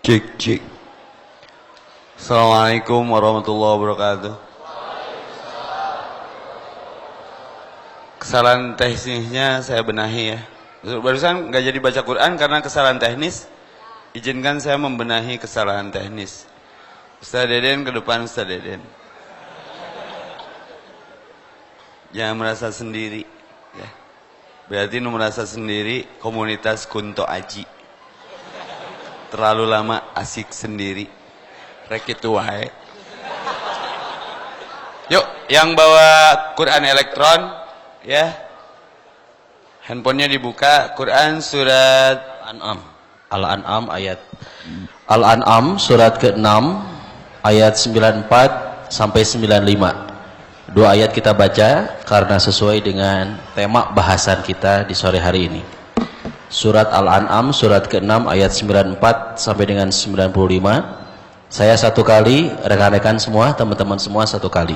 Cek cek. Assalamualaikum warahmatullahi wabarakatuh. Kesalahan teknisnya saya benahi ya. Barusan nggak jadi baca Quran karena kesalahan teknis. Izinkan saya membenahi kesalahan teknis. Ustaz Deden ke depan, Ustaz Deden. Jangan merasa sendiri ya. Berarti nu merasa sendiri komunitas Kunto Aji. Terlalu lama asik sendiri. Rek itu wae. Yuk, yang bawa Quran elektron ya. Handphonenya dibuka, Quran surat Al-An'am. Al-An'am ayat Al-An'am surat ke-6 ayat 94 sampai 95. Dua ayat kita baca karena sesuai dengan tema bahasan kita di sore hari ini. Surat Al-An'am surat ke-6 ayat 94 sampai dengan 95. Saya satu kali, rekan-rekan semua, teman-teman semua satu kali.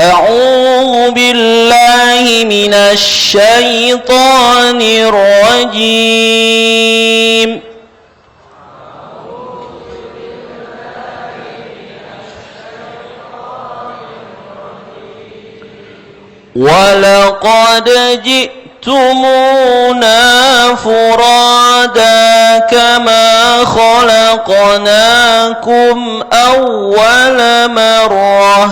A'udzu billahi minasy syaithanir rajim. وَلَقَدْ جِئْتُمُونَا فُرَادَى كَمَا خَلَقْنَاكُمْ أَوَّلَ مَرَّةٍ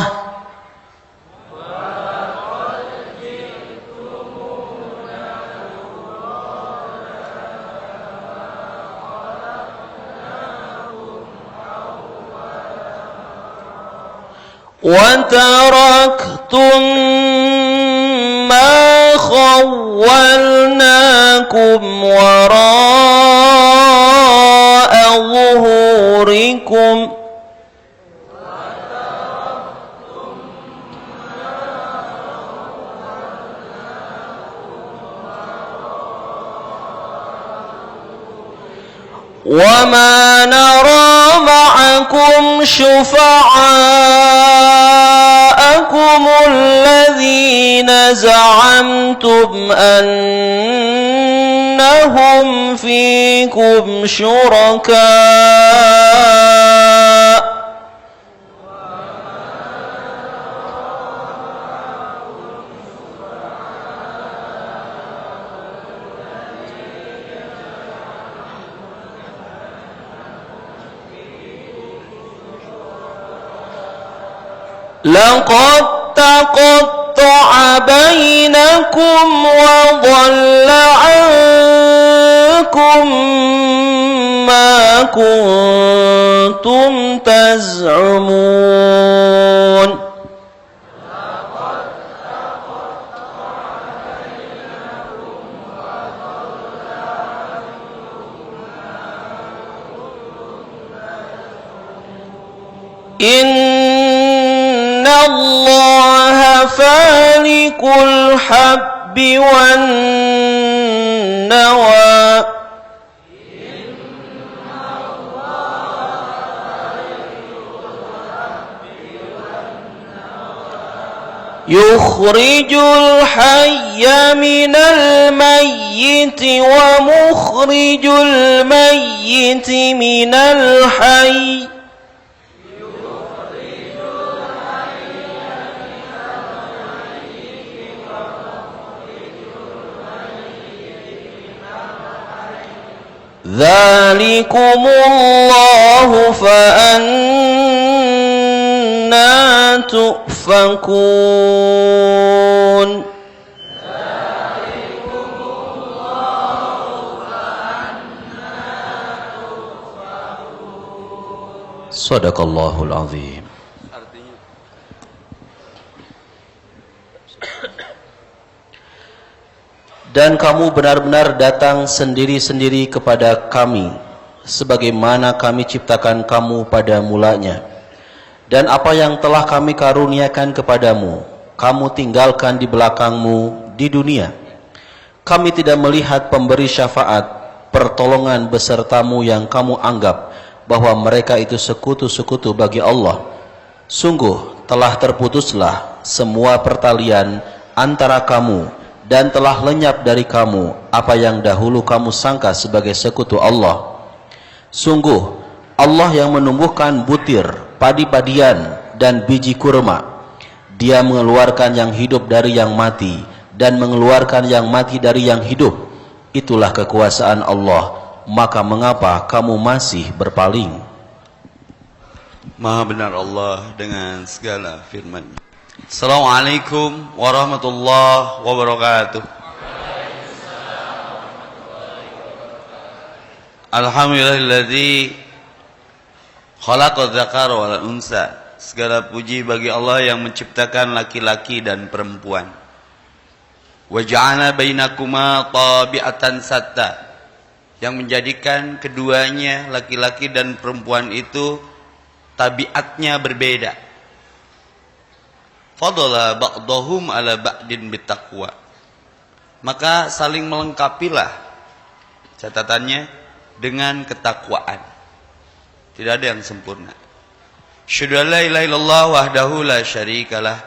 وَتَرَكْتُمْ مَا خَوَّلْنَاكُمْ وَرَاءَ ظُهُورِكُمْ وَمَا نَرَى مَعَكُمْ شُفَعَاءَكُمُ الَّذِينَ زَعَمْتُمْ أَنَّهُمْ فِيكُمْ شُرَكَاءُ لَقَدْ تَقَطَّعَ بَيْنَكُمْ وَضَلَّ عَنكُمْ مَا كُنتُمْ تَزْعُمُونَ إِنَّ اللَّهَ فَالِقُ الْحَبِّ وَالنَّوَى يُخْرِجُ الْحَيَّ مِنَ الْمَيِّتِ وَمُخْرِجُ الْمَيِّتِ مِنَ الْحَيِّ ذَلِكُمُ اللَّهُ فَأَنَّى تُؤْفَكُونَ Sadaqallahul azim. Dan kamu benar-benar datang sendiri-sendiri kepada kami, sebagaimana kami ciptakan kamu pada mulanya. Dan apa yang telah kami karuniakan kepadamu, kamu tinggalkan di belakangmu di dunia. Kami tidak melihat pemberi syafaat, pertolongan besertamu yang kamu anggap bahwa mereka itu sekutu-sekutu bagi Allah. Sungguh telah terputuslah semua pertalian antara kamu dan telah lenyap dari kamu apa yang dahulu kamu sangka sebagai sekutu Allah. Sungguh Allah yang menumbuhkan butir, padi-padian dan biji kurma. Dia mengeluarkan yang hidup dari yang mati dan mengeluarkan yang mati dari yang hidup. Itulah kekuasaan Allah. Maka mengapa kamu masih berpaling? Maha benar Allah dengan segala firman. Assalamualaikum warahmatullahi wabarakatuh. Alhamdulillahilladzi khalaqadz dzakara wal unsa. Segala puji bagi Allah yang menciptakan laki-laki dan perempuan. Wa ja'ala bainakuma tabi'atan satta. Yang menjadikan keduanya, laki-laki dan perempuan itu tabiatnya berbeda. Fadala ba'dahum ala ba'din bittaqwa. Maka saling melengkapilah, catatannya, dengan ketakwaan. Tidak ada yang sempurna. Asyhadu an la ilaha illallah wahdahu la syarikalah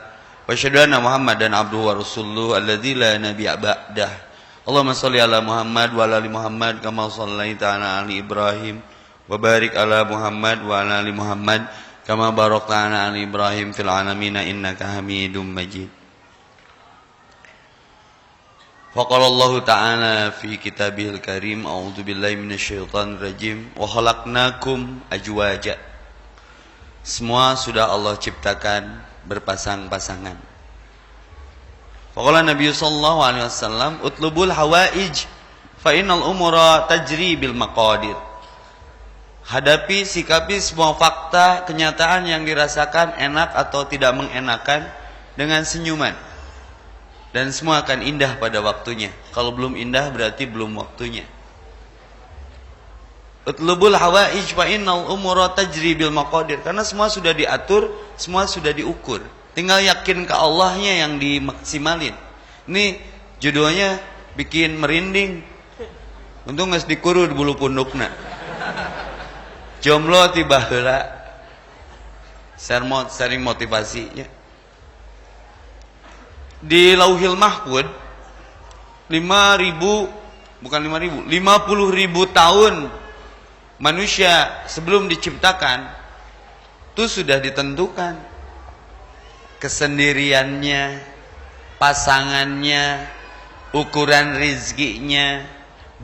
wa asyhadu anna Muhammadan abduhu wa rasuluhu alladzi la nabiyya ba'dah. Allahumma shalli ala Muhammad wa ala ali Muhammad kama shallaita ala ali Ibrahim wa barik ala Muhammad wa ala ali Muhammad kama barakta ala ali Ibrahim fil alamin innaka Hamidum Majid. Faqala Allah Ta'ala fi kitabihil karim a'udzu billahi minasyaitonir rajim wa khalaqnakum ajwaja. Semua sudah Allah ciptakan berpasang-pasangan. Faqala Nabi sallallahu alaihi wasallam utlubul hawaij fa innal umura tajri bil maqadir. Hadapi, sikapi semua fakta, kenyataan yang dirasakan enak atau tidak mengenakan dengan senyuman. Dan semua akan indah pada waktunya. Kalau belum indah berarti belum waktunya. Utlubul hawaij fa innal umura tajri bil maqadir. Karena semua sudah diatur, semua sudah diukur. Tinggal yakin ke Allahnya yang dimaksimalin. Ini judulnya bikin merinding. Untung geus dikuru di bulu pundukna. Jomblo tiba heula. Sharing motivasinya. Di Lauhil Mahfud 50.000 tahun manusia sebelum diciptakan itu sudah ditentukan kesendiriannya, pasangannya, ukuran rizkinya,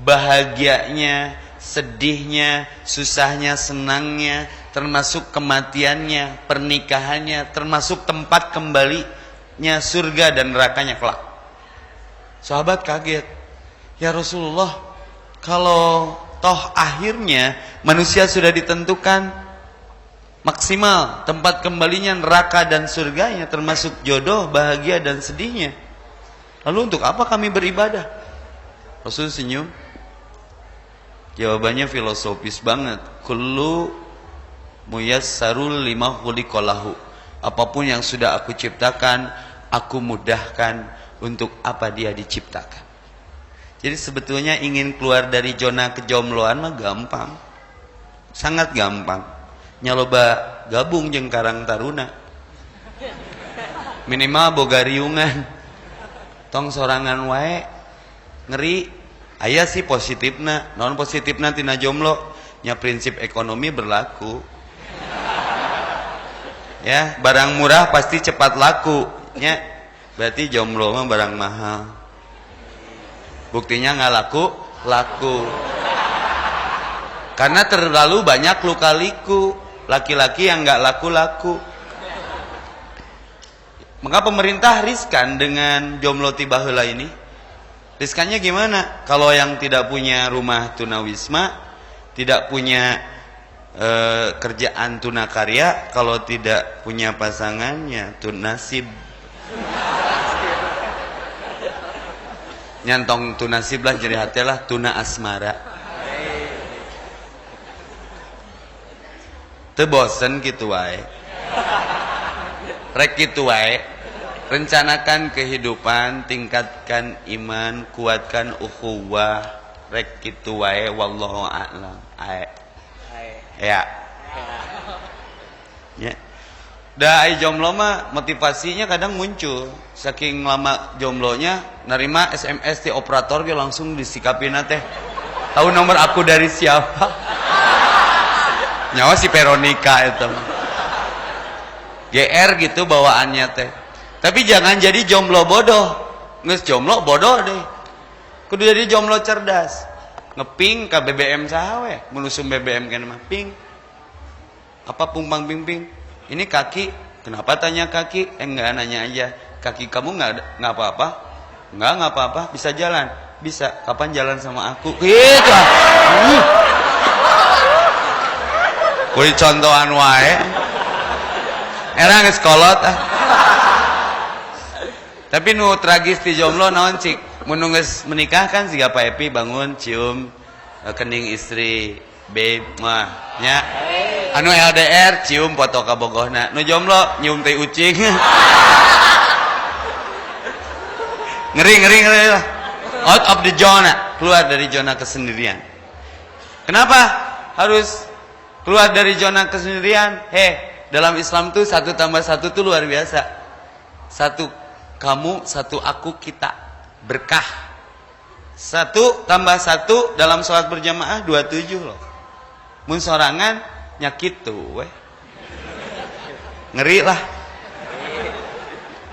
bahagianya, sedihnya, susahnya, senangnya, termasuk kematiannya, pernikahannya, termasuk tempat kembalinya surga dan nerakanya kelak. Sahabat kaget, ya Rasulullah, kalau toh akhirnya manusia sudah ditentukan maksimal tempat kembalinya neraka dan surganya, termasuk jodoh, bahagia dan sedihnya, lalu untuk apa kami beribadah? Rasul senyum. Jawabannya filosofis banget. Kullu muyassarul lima khuliqalahu. Apapun yang sudah aku ciptakan, aku mudahkan untuk apa dia diciptakan. Jadi sebetulnya ingin keluar dari zona kejombloan mah gampang. Sangat gampang. Nyaloba gabung jeung Karang Taruna. Minimal boga riungan. Tong sorangan wae. Ngeri. Aya sih positifna. Non positifna tina jomblo nya prinsip ekonomi berlaku. Ya, barang murah pasti cepat laku. Nya berarti jomblo mah barang mahal. Buktinya nggak laku. Karena terlalu banyak luka-liku. Laki-laki yang nggak laku-laku. Maka pemerintah riskan dengan jomblo tiba heula ini. Riskannya gimana? Kalau yang tidak punya rumah tunawisma, tidak punya kerjaan tunakarya, kalau tidak punya pasangannya tunasib. Nyantong tunasib lah jadi hati lah tuna asmara. Teu bosen gitu wae. Rek gitu wae. Rencanakan kehidupan, tingkatkan iman, kuatkan ukhuwah, rek kitu wae wallahu a'lam. Ya. Da ai jomblo mah motivasinya kadang muncul. Saking lama jomblonya, nerima SMS di operator ge langsung disikapin teh. Tahu nomor aku dari siapa? Nyawa si Veronica itu. GR gitu bawaannya teh. Tapi jangan jadi jomblo bodoh. Nges jomblo bodoh deh. Kudu jadi jomblo cerdas. Ngeping ke BBM saha we, melusum BBM kan mah ping. Apa pumpang ping-ping? Ini kaki, kenapa tanya kaki? Enggak, nanya aja. Kaki kamu enggak apa-apa? Enggak apa-apa, bisa jalan. Bisa, kapan jalan sama aku? Gitu. Kudu contohan wae. Era geus kolot ah. Tapi nu tragis di jomblo naon cik? Mun geus menikah kan siga Pak Epi bangun cium kening istri, babe, mah nya. Anu LDR cium foto ka bogohna. Nu jomblo nyium teh ucing. Ngeri lah. Out of the zona, keluar dari zona kesendirian. Kenapa harus keluar dari zona kesendirian? Dalam Islam tuh 1 tambah 1 tuh luar biasa. 1 kamu, 1 aku, kita. Berkah. 1 tambah 1 dalam sholat berjamaah 27 loh. Mun sorangan nyakit tuh weh. Ngeri lah.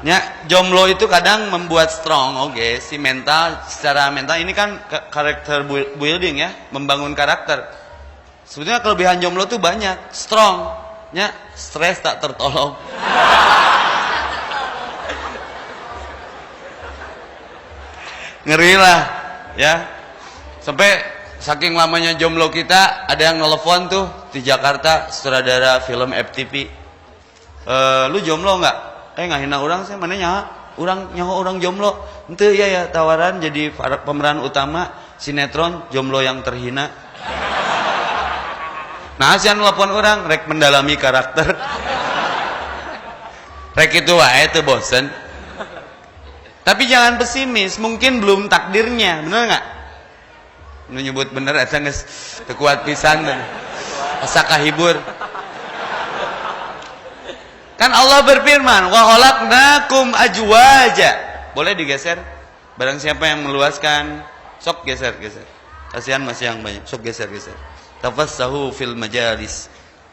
Ya, jomblo itu kadang membuat strong, oke, si mental, secara mental ini kan karakter building ya, membangun karakter. Sebetulnya kelebihan jomblo tuh banyak, strong, ya, stres tak tertolong. Ngeri lah, ya. Sampai saking lamanya jomblo kita, ada yang nelfon tuh di Jakarta, sutradara film FTV. Lu jomblo nggak? Ngahina orang sih, mana nyaho orang jomblo. Ente ya tawaran jadi pemeran utama sinetron Jomblo yang Terhina. Nah, sian nelfon orang rek mendalami karakter. Rek itu wae teu bosen. Tapi jangan pesimis, mungkin belum takdirnya, bener nggak? Nyebut bener eta geus teu kuat pisan asa kahibur. Kan Allah berfirman, wa khalaqnakum ajwaja. Boleh digeser? Barang siapa yang meluaskan, sok geser. Kasihan masih yang banyak, sok geser. Tafassahu fil majalis.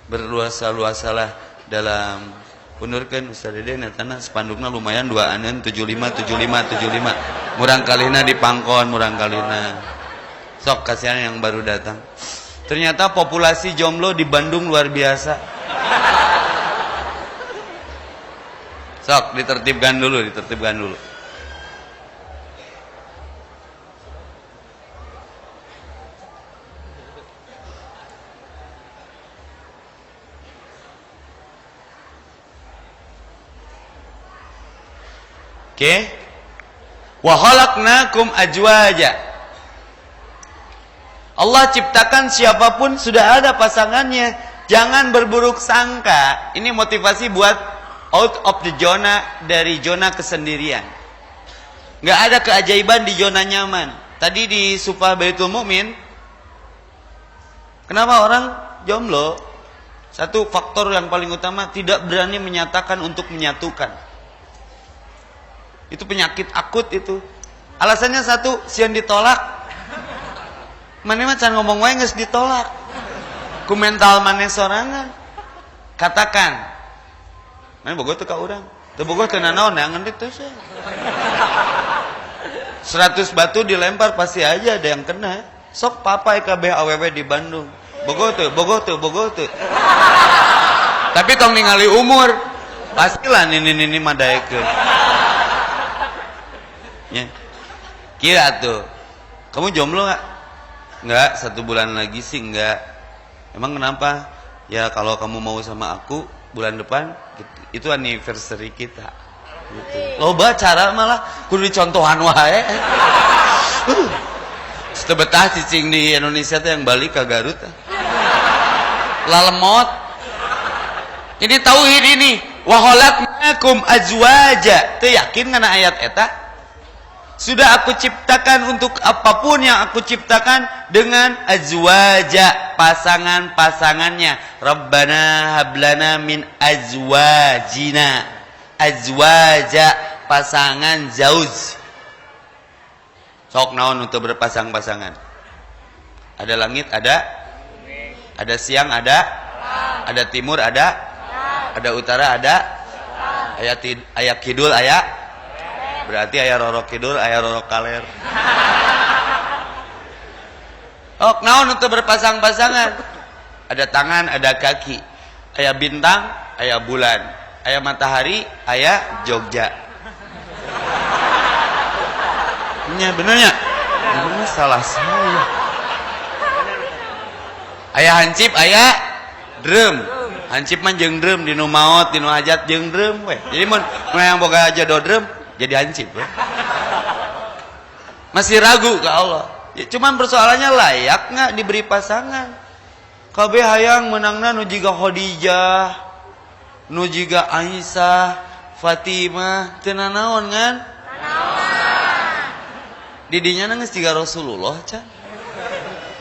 Berluasa-luasalah dalam punurkeun Ustaz Dede natana spandukna lumayan 2 75. Murang kalina dipangkon, murang kalina. Sok kasihan yang baru datang. Ternyata populasi jomblo di Bandung luar biasa. Sok ditertibkan dulu. Oke. Wa khalaqnakum ajwaja. Allah ciptakan siapapun sudah ada pasangannya. Jangan berburuk sangka. Ini motivasi buat out of the zona, dari zona kesendirian. Nggak ada keajaiban di zona nyaman. Tadi di Supah Baitul Mukmin, kenapa orang jomblo? Satu faktor yang paling utama, tidak berani menyatakan untuk menyatukan. Itu penyakit akut itu. Alasannya satu, sian ditolak. Mana macan ngomong wae geus ditolak. Ku mental maneh sorangan. Katakan, mana bogoh tuh ka urang? Teu bogoh teu nanaon neangan teh 100 batu dilempar pasti aja ada yang kena. Sok papai kabeh awewe di Bandung. Bogoh tuh. Tapi tong ningali umur. Pastilah nini madaekeun. Ya. Kira tuh. Kamu jomblo enggak? Enggak, 1 bulan lagi sih enggak. Emang kenapa? Ya kalau kamu mau sama aku bulan depan itu anniversary kita gitu. Loba cara malah kudu dicontohan wae. Teu betah cicing di Indonesia teh yang balik ke Garut. Lalemot. Ini tauhid ini. Wa khalaqnakum azwaja. Teu yakin kana ayat eta? Sudah aku ciptakan untuk apapun yang aku ciptakan dengan azwaja, pasangan-pasangannya. Rabbana hablana min azwajina. Azwaja, pasangan zauj. Sok naon untuk berpasang-pasangan. Ada langit, ada siang, ada timur, ada utara, ada aya kidul, aya. Berarti aya rorok kidul, aya rorok kaler. Oh, naon untuk berpasang-pasangan? Ada tangan, ada kaki. Aya bintang, aya bulan. Aya matahari, aya Jogja. Nya benernya? Bener salah saya. Aya hancip, aya drum. Hancip mah jeung drum di nu maot, di nu hajat jeung drum we. Jadi mun yang boga aja do drum jadi hancip we. Masih ragu ke Allah. Ya, cuman persoalannya layak nggak diberi pasangan. Kabeh hayang menangna nu jiga Khadijah, nu jiga Aisyah, Fatimah, teu nanaon ngan? Didinya nangis jiga Rasulullah can.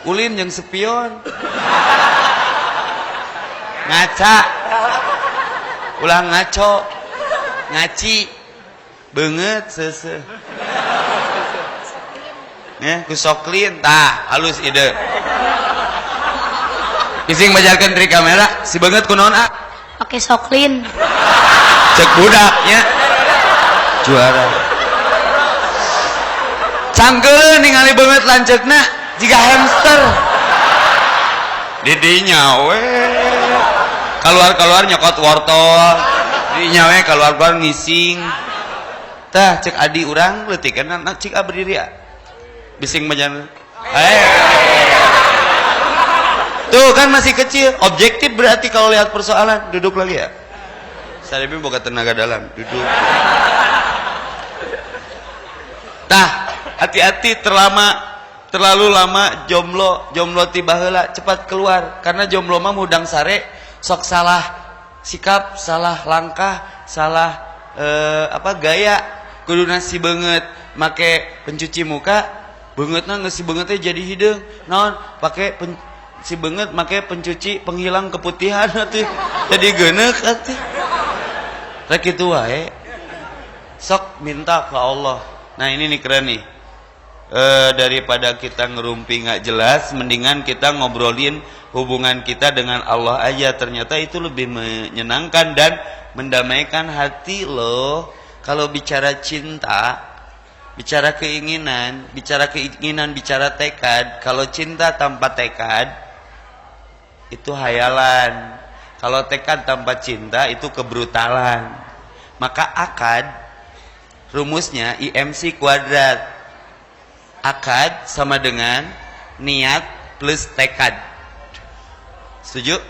Ulin jeung sepion. Ngaca. Ulah ngaco. Ngaci. Beungeut seuseuh. Ya, ku soklin tah halus ide. Bising bajarkeun tri kamera, si beungeut kunaon ah? Oke soklin. Cek budak nya. Juara. Cangkeun ningali beungeut lanceukna jiga hamster. Didinya we. Keluar nyokot wortel. Didinya we keluar ngising. Tah cek adi urang leutik kan cik berdiri ya. Bising bajan. Tuh kan masih kecil, objektif berarti kalau lihat persoalan, duduk lagi ya. Sarebi boga tenaga dalam, duduk. Tah, hati-hati terlalu lama jomblo tiba heula cepat keluar karena jomblo mah mudang sare sok salah sikap, salah langkah, salah gaya. Kuduna si beungeut make pencuci muka, beungeutna geus si beungeutnya jadi hideung. Naon? Si beungeut make pencuci penghilang keputihan atuh. Jadi geuneuk atuh. Rek kitu wae. Sok minta ke Allah. Nah, ini nih keren nih. Daripada kita ngerumpi nggak jelas, mendingan kita ngobrolin hubungan kita dengan Allah aja. Ternyata itu lebih menyenangkan dan mendamaikan hati loh. Kalau bicara cinta, bicara keinginan, bicara tekad. Kalau cinta tanpa tekad, itu hayalan. Kalau tekad tanpa cinta, itu kebrutalan. Maka akad, rumusnya IMC kuadrat. Akad sama dengan niat plus tekad. Setuju?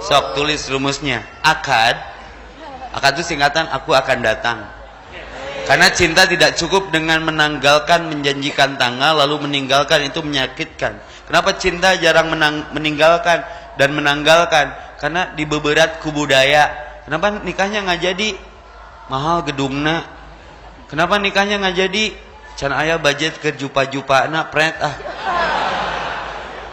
Sok tulis rumusnya. Akad itu singkatan aku akan datang. Karena cinta tidak cukup dengan menanggalkan, menjanjikan tanggal lalu meninggalkan, itu menyakitkan. Kenapa cinta jarang meninggalkan dan menanggalkan? Karena dibeberat ku budaya. Kenapa nikahnya nggak jadi? Mahal gedungna. Kenapa nikahnya nggak jadi? Can aya budget ke jupa-jupana pret ah.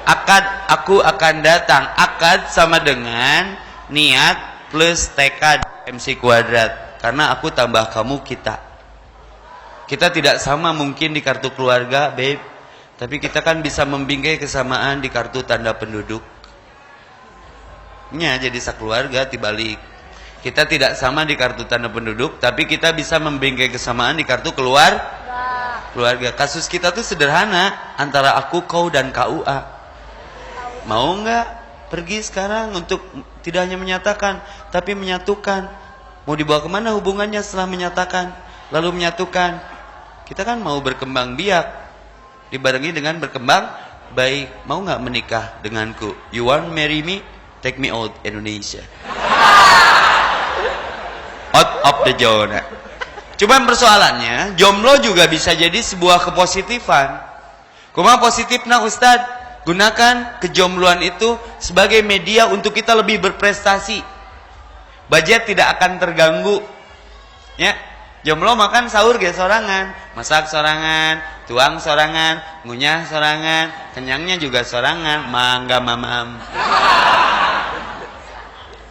Akad aku akan datang. Akad sama dengan niat plus tekad MC kuadrat. Karena aku tambah kamu kita. Kita tidak sama mungkin di kartu keluarga, babe. Tapi kita kan bisa membingkai kesamaan di kartu tanda penduduk. Nya jadi sakeluarga dibalik. Kita tidak sama di kartu tanda penduduk, tapi kita bisa membingkai kesamaan di kartu keluarga. Kasus kita tuh sederhana, antara aku, kau, dan KUA. Mau nggak pergi sekarang untuk tidak hanya menyatakan, tapi menyatukan. Mau dibawa kemana hubungannya setelah menyatakan, lalu menyatukan? Kita kan mau berkembang biak, dibarengi dengan berkembang baik. Mau nggak menikah denganku? You want marry me? Take me out Indonesia. Out of the zona. Cuman persoalannya, jomblo juga bisa jadi sebuah kepositifan. Kumaha positifna Ustad? Gunakan kejombloan itu sebagai media untuk kita lebih berprestasi. Budget tidak akan terganggu. Ya. Jomblo makan sahur ge sorangan, masak sorangan, tuang sorangan, ngunyah sorangan, kenyangnya juga sorangan, mangga mamam.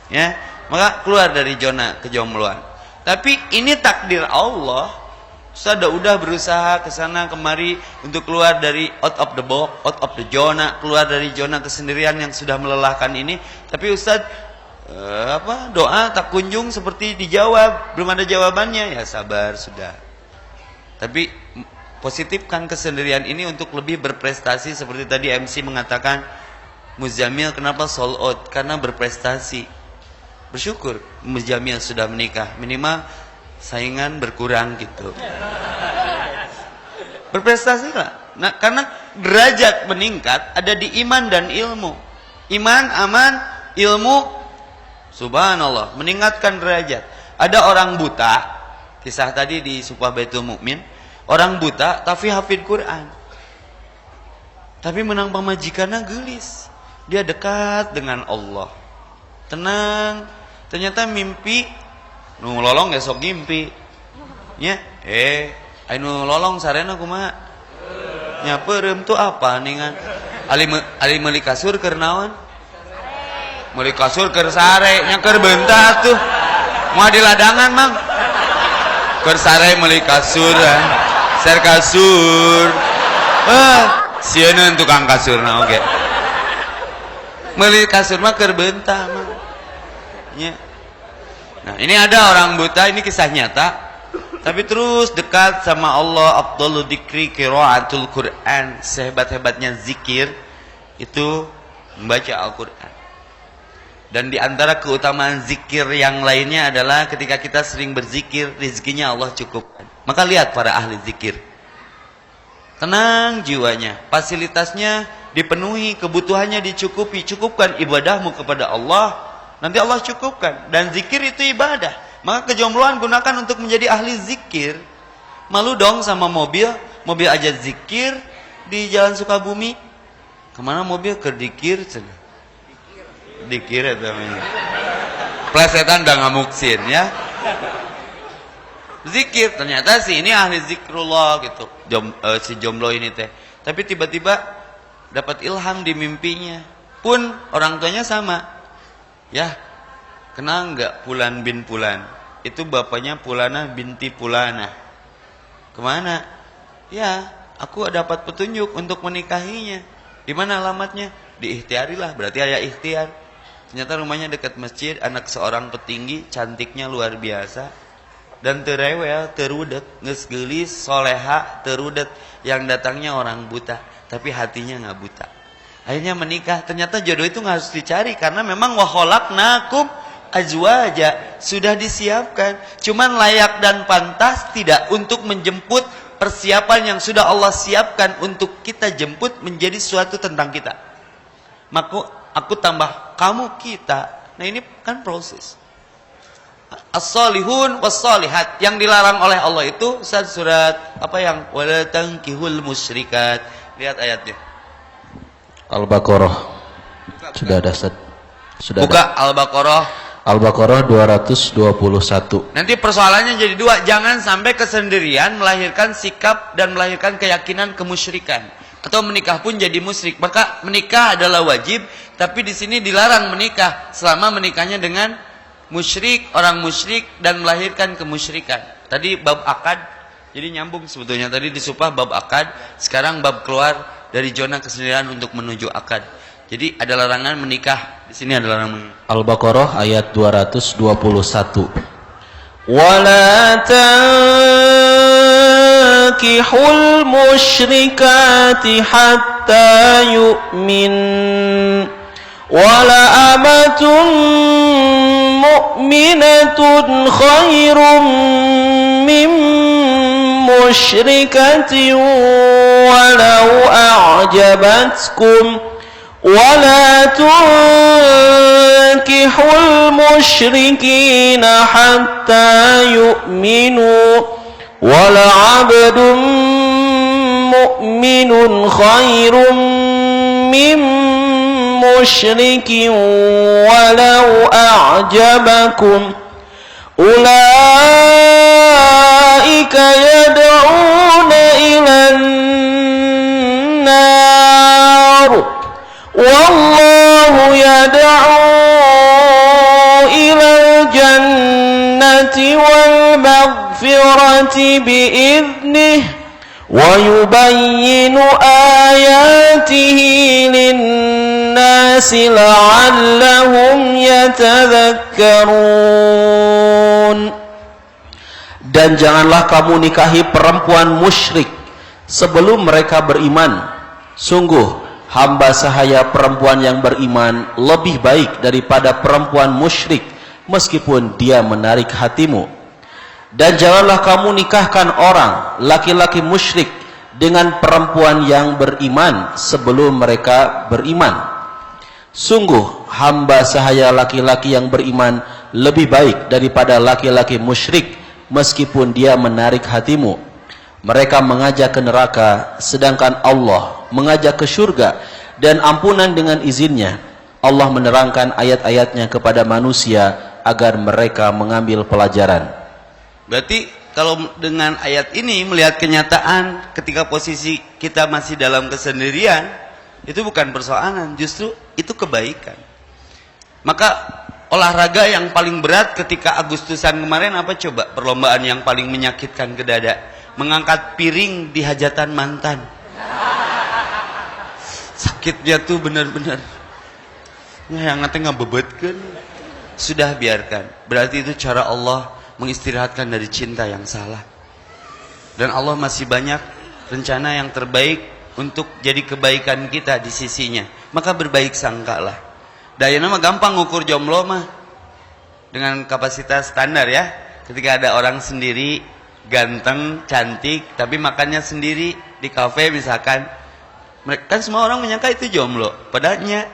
Ya, maka keluar dari zona kejombloan. Tapi ini takdir Allah. Ustaz udah berusaha ke sana kemari untuk keluar dari out of the box, out of the zona, keluar dari zona kesendirian yang sudah melelahkan ini. Tapi Ustaz doa tak kunjung seperti dijawab, belum ada jawabannya. Ya sabar sudah. Tapi positifkan kesendirian ini untuk lebih berprestasi seperti tadi MC mengatakan Muzamil kenapa sold out? Karena berprestasi. Bersyukur Muzamil sudah menikah, minimal saingan berkurang gitu. Berprestasi lah. Nah, karena derajat meningkat ada di iman dan ilmu. Iman, aman, ilmu, subhanallah, meningkatkan derajat. Ada orang buta, kisah tadi di Supah Baitul Mukmin, orang buta tapi hafid Quran. Tapi menang pamajikannya gelis. Dia dekat dengan Allah. Tenang. Ternyata mimpi nu lolong esok ngimpi nya anu lolong sarena kumaha nya peureum tuh apa ningan ali meuli kasur keur naon meuli kasur keur sare nya keur beuntat tuh moal di ladangan mang keur sare meuli kasur ser kasur sieun tukang kasurna oge meuli kasur mah keur beuntat mang nya. Nah, ini ada orang buta, ini kisah nyata, tapi terus dekat sama Allah. Afdhalu dzikri qiraatul Quran. Sehebat-hebatnya zikir itu membaca Al-Quran. Dan di antara keutamaan zikir yang lainnya adalah ketika kita sering berzikir, rezekinya Allah cukupkan. Maka lihat para ahli zikir. Tenang jiwanya, fasilitasnya dipenuhi, kebutuhannya dicukupi. Cukupkan ibadahmu kepada Allah. Nanti Allah cukupkan. Dan zikir itu ibadah. Maka kejombloan gunakan untuk menjadi ahli zikir. Malu dong sama mobil. Mobil aja zikir di Jalan Sukabumi. Kemana mobil ke dikir? Dikir itu namanya. Plesetan udah ngamuksin ya. Zikir. Ternyata sih ini ahli zikrullah gitu. Si jomblo ini teh. Tapi tiba-tiba dapat ilham di mimpinya. Pun orang tuanya sama. Ya, kenal nggak Pulan bin Pulan? Itu bapaknya Pulana binti Pulana. Kemana? Ya, aku dapat petunjuk untuk menikahinya. Di mana alamatnya? Diikhtiarilah, berarti ada ikhtiar. Ternyata rumahnya dekat masjid, anak seorang petinggi, cantiknya luar biasa. Dan terewel, terudet, geus geulis, soleha, terudet. Yang datangnya orang buta, tapi hatinya nggak buta. Akhirnya menikah. Ternyata jodoh itu nggak harus dicari karena memang wa khalaqnakum azwaja, sudah disiapkan. Cuman layak dan pantas tidak untuk menjemput persiapan yang sudah Allah siapkan untuk kita jemput menjadi suatu tentang kita. Maka aku tambah kamu kita. Nah ini kan proses. As-salihun was-salihat, yang dilarang oleh Allah itu surat apa yang wala tankihul musyrikat. Lihat ayatnya. Al-Baqarah. Sudah ada Ustaz. Sudah buka Al-Baqarah. Al-Baqarah 221. Nanti persoalannya jadi dua, jangan sampai kesendirian melahirkan sikap dan melahirkan keyakinan kemusyrikan. Atau menikah pun jadi musyrik. Maka menikah adalah wajib, tapi di sini dilarang menikah selama menikahnya dengan musyrik, orang musyrik dan melahirkan kemusyrikan. Tadi bab akad, jadi nyambung sebetulnya. Tadi di Supah bab akad, sekarang bab keluar dari zona kesendirian untuk menuju akad. Jadi ada larangan menikah. Di sini ada larangan. Al-Baqarah ayat 221. Wala tankihul musyrikati hatta yu'min. Wala amatun mu'minatun khairum min musyrikatin walau a'jabatkum. ولا تنكحوا المشركين حتى يؤمنوا ولعبد مؤمن خير من مشرك ولو أعجبكم أولئك ulaika yad'una ilan nar wallahu yad'u ilal jannati wal maghfirati bi'idnihi وَيُبَيِّنُ آيَاتِهِ لِلنَّاسِ لَعَلَّهُمْ يَتَذَكَّرُونَ. Dan janganlah kamu nikahi perempuan musyrik sebelum mereka beriman. Sungguh hamba sahaya perempuan yang beriman lebih baik daripada perempuan musyrik meskipun dia menarik hatimu. Dan janganlah kamu nikahkan orang laki-laki musyrik dengan perempuan yang beriman sebelum mereka beriman. Sungguh hamba sahaya laki-laki yang beriman lebih baik daripada laki-laki musyrik meskipun dia menarik hatimu. Mereka mengajak ke neraka sedangkan Allah mengajak ke surga, dan ampunan dengan izinnya. Allah menerangkan ayat-ayatnya kepada manusia agar mereka mengambil pelajaran. Berarti kalau dengan ayat ini melihat kenyataan ketika posisi kita masih dalam kesendirian, itu bukan persoalan, justru itu kebaikan. Maka olahraga yang paling berat ketika Agustusan kemarin apa coba? Perlombaan yang paling menyakitkan ke dada, mengangkat piring di hajatan mantan. Sakitnya tuh benar-benar yang nanti ngebebetkan. Sudah biarkan, berarti itu cara Allah mengistirahatkan dari cinta yang salah. Dan Allah masih banyak rencana yang terbaik untuk jadi kebaikan kita di sisinya. Maka berbaik sangkalah. Daya nama gampang ngukur jomblo mah dengan kapasitas standar ya. Ketika ada orang sendiri ganteng, cantik, tapi makannya sendiri di kafe misalkan, kan semua orang menyangka itu jomblo. Padahalnya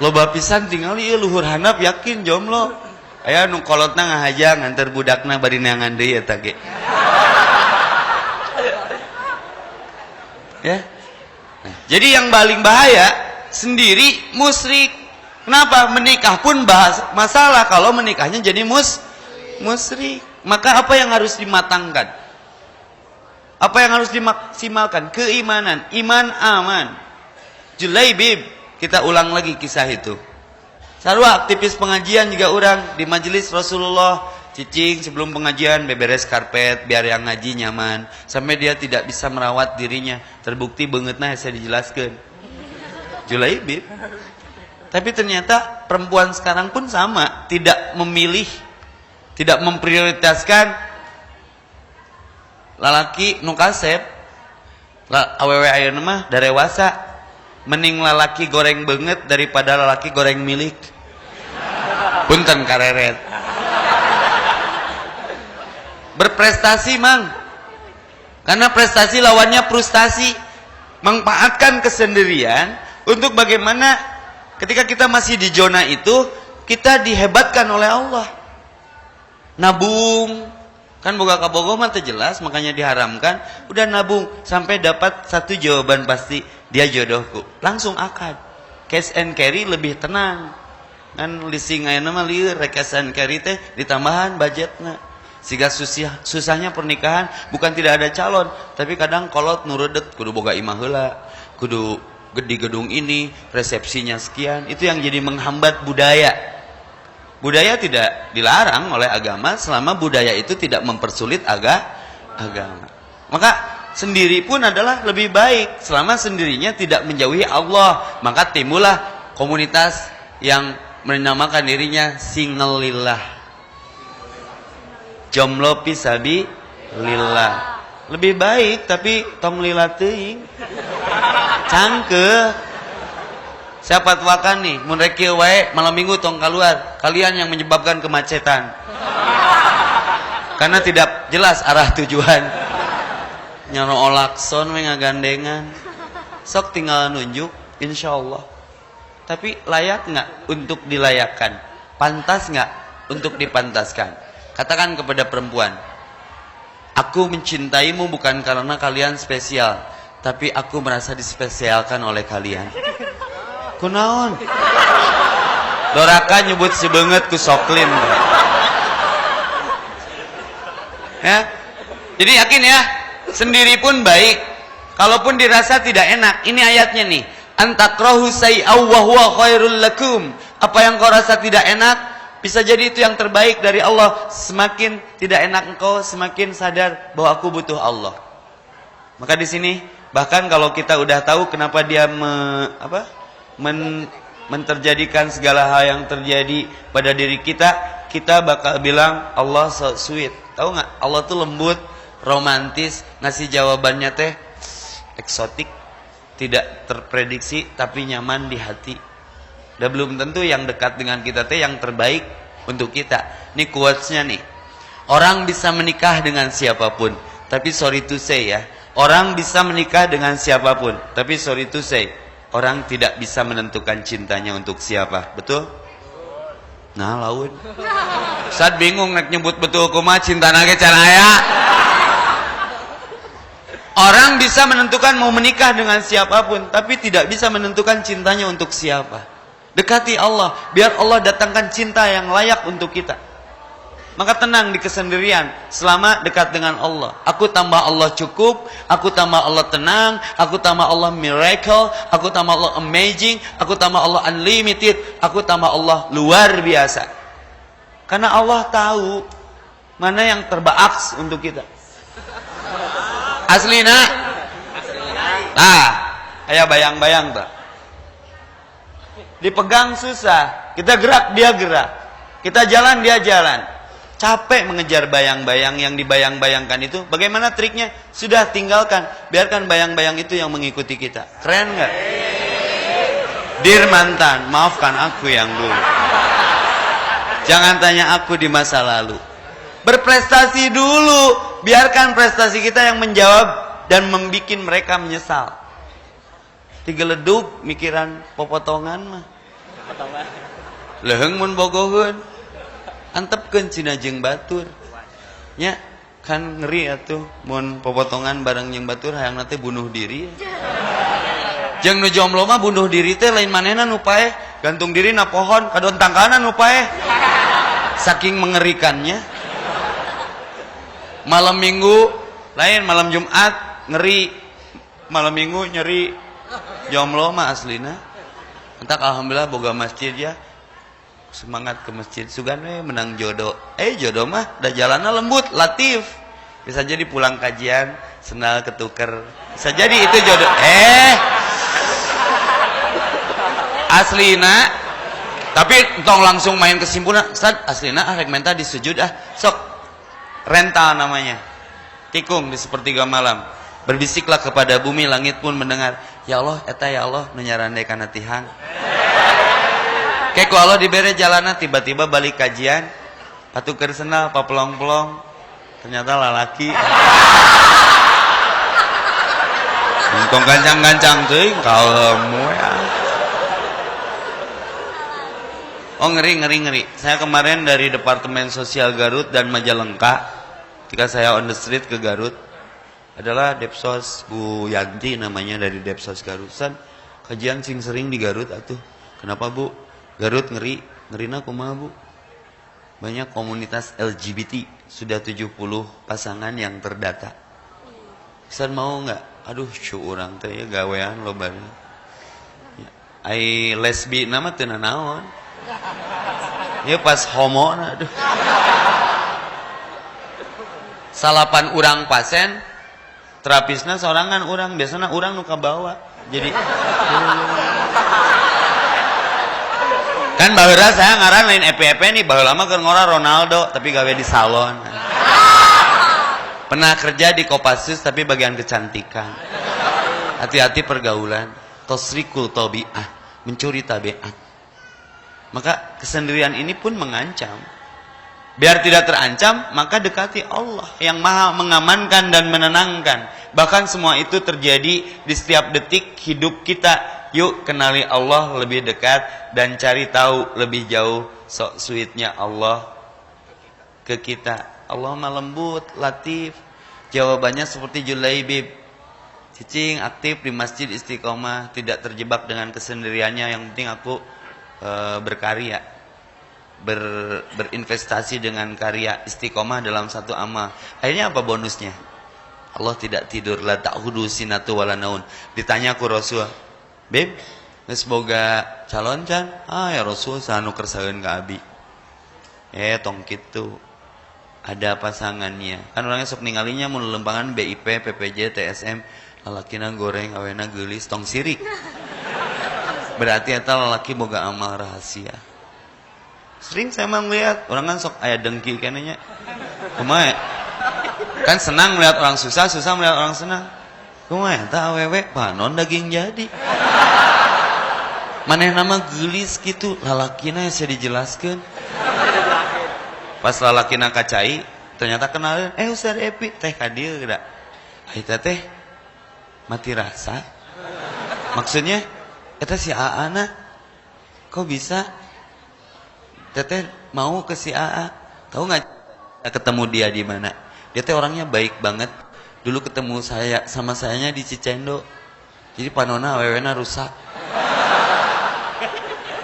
loba pisan tinggal ieu luhur handap yakin jomblo. Aya nu kolotna ngahaja nganter budakna bari neangan deui eta ge. Ya. Nah, jadi yang paling bahaya sendiri musyrik. Kenapa? Menikah pun bahas masalah kalau menikahnya jadi musyrik. Maka apa yang harus dimatangkan? Apa yang harus dimaksimalkan? Keimanan, iman aman. Julaibib, kita ulang lagi kisah itu. Sarua aktivis pengajian juga orang di majelis Rasulullah, cicing sebelum pengajian beberes karpet biar yang ngaji nyaman, sampai dia tidak bisa merawat dirinya, terbukti beungeutna saya dijelaskan. Julaibib. Tapi ternyata perempuan sekarang pun sama, tidak memilih, tidak memprioritaskan lalaki nu kasep. Awewe ayeuna mah darewasa mending lalaki goreng banget daripada lalaki goreng milik. Punten kareret. Berprestasi mang, karena prestasi lawannya frustasi. Manfaatkan kesendirian untuk bagaimana ketika kita masih di zona itu kita dihebatkan oleh Allah. Nabung kan boga kabogoh mah teu jelas, makanya diharamkan. Udah nabung sampai dapat satu jawaban pasti, dia jodohku, langsung akad. Cash and carry lebih tenang. Kan leasing ayeuna mah lieur cash and carry teh ditambahan budgetna. Siga susahnya pernikahan bukan tidak ada calon, tapi kadang kolot nuredet kudu boga imah heula, kudu di gedung ini resepsinya sekian. Itu yang jadi menghambat budaya. Budaya tidak dilarang oleh agama selama budaya itu tidak mempersulit agama. Maka sendiri pun adalah lebih baik selama sendirinya tidak menjauhi Allah. Maka timbullah komunitas yang menamakan dirinya single lillah, jomblo pisabi lillah. Lebih baik tapi tong lillah teuing. Cangkeuh. Siapa tuakan nih, mun rek kieu wae malam minggu tong keluar. Kalian yang menyebabkan kemacetan. Karena tidak jelas arah tujuan. Nyaro olakson we ngagandengan. Sok tinggal nunjuk insyaallah. Tapi layak nggak untuk dilayakkan? Pantas nggak untuk dipantaskan? Katakan kepada perempuan, aku mencintaimu bukan karena kalian spesial, tapi aku merasa dispesialkan oleh kalian. Kunaon? Doraka nyebut si beungeut ku soklin. Ya. Jadi yakin ya, sendiri pun baik. Kalaupun dirasa tidak enak, ini ayatnya nih. Antakrahu say'aw wa huwa khairul lakum. Apa yang kau rasa tidak enak, bisa jadi itu yang terbaik dari Allah. Semakin tidak enak engkau, semakin sadar bahwa aku butuh Allah. Maka di sini bahkan kalau kita udah tahu kenapa dia menterjadikan segala hal yang terjadi pada diri kita, kita bakal bilang Allah so sweet. Tahu nggak? Allah tuh lembut, romantis, ngasih jawabannya teh eksotik, tidak terprediksi tapi nyaman di hati. Dan belum tentu yang dekat dengan kita teh yang terbaik untuk kita. Ini quotes-nya nih. Orang bisa menikah dengan siapapun, tapi sorry to say ya, orang bisa menikah dengan siapapun, tapi sorry to say, orang tidak bisa menentukan cintanya untuk siapa. Betul? Nah, laun. Ustaz bingung nek nyebut betul kumaha cintana ge can aya. Orang bisa menentukan mau menikah dengan siapapun, tapi tidak bisa menentukan cintanya untuk siapa. Dekati Allah, biar Allah datangkan cinta yang layak untuk kita. Maka tenang di kesendirian selama dekat dengan Allah. Aku tambah Allah cukup, aku tambah Allah tenang, aku tambah Allah miracle, aku tambah Allah amazing, aku tambah Allah unlimited, aku tambah Allah luar biasa. Karena Allah tahu mana yang terbaik untuk kita. Aslina. Nah, aya bayang-bayang tak? Dipegang susah, kita gerak dia gerak, kita jalan dia jalan. Capek mengejar bayang-bayang yang dibayang-bayangkan itu. Bagaimana triknya? Sudah tinggalkan, biarkan bayang-bayang itu yang mengikuti kita. Keren nggak? Dear mantan, maafkan aku yang dulu. Jangan tanya aku di masa lalu. Berprestasi dulu, biarkan prestasi kita yang menjawab dan membuat mereka menyesal. Tigeledug mikiran popotongan mah. Leheng mun bogoheun. Antepkeun cina jeung batur. Nya kan ngeri atuh mun popotongan bareng jeung batur hayang teh bunuh diri. Jeung nu jomblo mah bunuh diri teh lain manehna nu paeh gantung diri na pohon kadontangkana nu paeh. Saking mengerikannya. Malam Minggu lain malam Jumat ngeri. Malam Minggu nyeri. Jomblo mah aslina. Entak alhamdulillah boga masjid ya. Semangat ke masjid. Sugan we menang jodoh. Jodoh mah da jalanna lembut, latif. Bisa jadi pulang kajian sendal ketuker. Bisa jadi itu jodoh. Aslina. Tapi entong langsung main kesimpulan. Ustaz, aslina rek menta disujud sok rental namanya. Tikung di sepertiga malam. Berbisiklah kepada bumi, langit pun mendengar. Ya Allah, eta ya Allah, nu nyarande kana tihang. Kayak ku Allah dibere jalana, tiba-tiba balik kajian, patuker sendal, papelong-pelong, ternyata lalaki. Engkong gancang-gancang teuing kalemu ya. Oh ngeri. Saya kemarin dari Departemen Sosial Garut dan Majalengka, ketika saya on the street ke Garut, adalah Depsos Bu Yanti namanya dari Depsos Garut. Kajian sing sering di Garut atuh. Kenapa Bu? Garut ngerina kumaha Bu? Banyak komunitas LGBT, sudah 70 pasangan yang terdata. Ustaz mau nggak? Aduh, urang teh ya gawean lobana. Ai lesbi nama teu nanaon. Ya pas homo aduh. Salapan urang pasien terapisna sorangan urang, biasanya urang nu kabawa. Jadi kan baheula saya ngaran lain EPP nih, baheula mah keur ngora Ronaldo tapi gawe di salon. Pernah kerja di Kopassus tapi bagian kecantikan. Hati-hati pergaulan, tosrikul tabi'ah, mencuri tabiat. Maka kesendirian ini pun mengancam. Biar tidak terancam, maka dekati Allah yang maha mengamankan dan menenangkan. Bahkan semua itu terjadi di setiap detik hidup kita. Yuk kenali Allah lebih dekat dan cari tahu lebih jauh sok sweetnya Allah ke kita. Allah mah lembut, latif. Jawabannya seperti Julaibib. Cicing aktif di masjid Istiqomah, tidak terjebak dengan kesendiriannya. Yang penting aku berkarya. berinvestasi dengan karya istiqomah dalam satu amal. Akhirnya apa bonusnya? Allah tidak tidur, la ta'khudhu sinatu wala naun. Ditanya ku Rasul, "Beb, geus boga calon can?" "Ah ya Rasul, sanu kersaeun ka abi." Tong kitu. Ada pasangannya. Kan orangnya sok ningalinya mun lempangan BIP, PPJ, TSM, lalakina goreng awena geulis tong sirik. Berarti eta lalaki boga amal rahasia. Sering saya mah ngeliat orang kan sok aya dengki kenanya. Kumaha? Kan senang melihat orang susah, susah melihat orang senang. Kumaha eta awewe panon daging jadi. Maneh nama geulis kitu, lalakina saya dijelaskeun. Pas lalakina kacai, ternyata kenalin, Ustaz Epi, teh kadieu da. Aita teh mati rasa. Maksudnya, eta si Aana, kok bisa? Teteh mau ke si AA, tahu nggak ketemu dia di mana? Dia teh orangnya baik banget. Dulu ketemu saya sama sayanya di Cicendo. Jadi panona awewena rusak.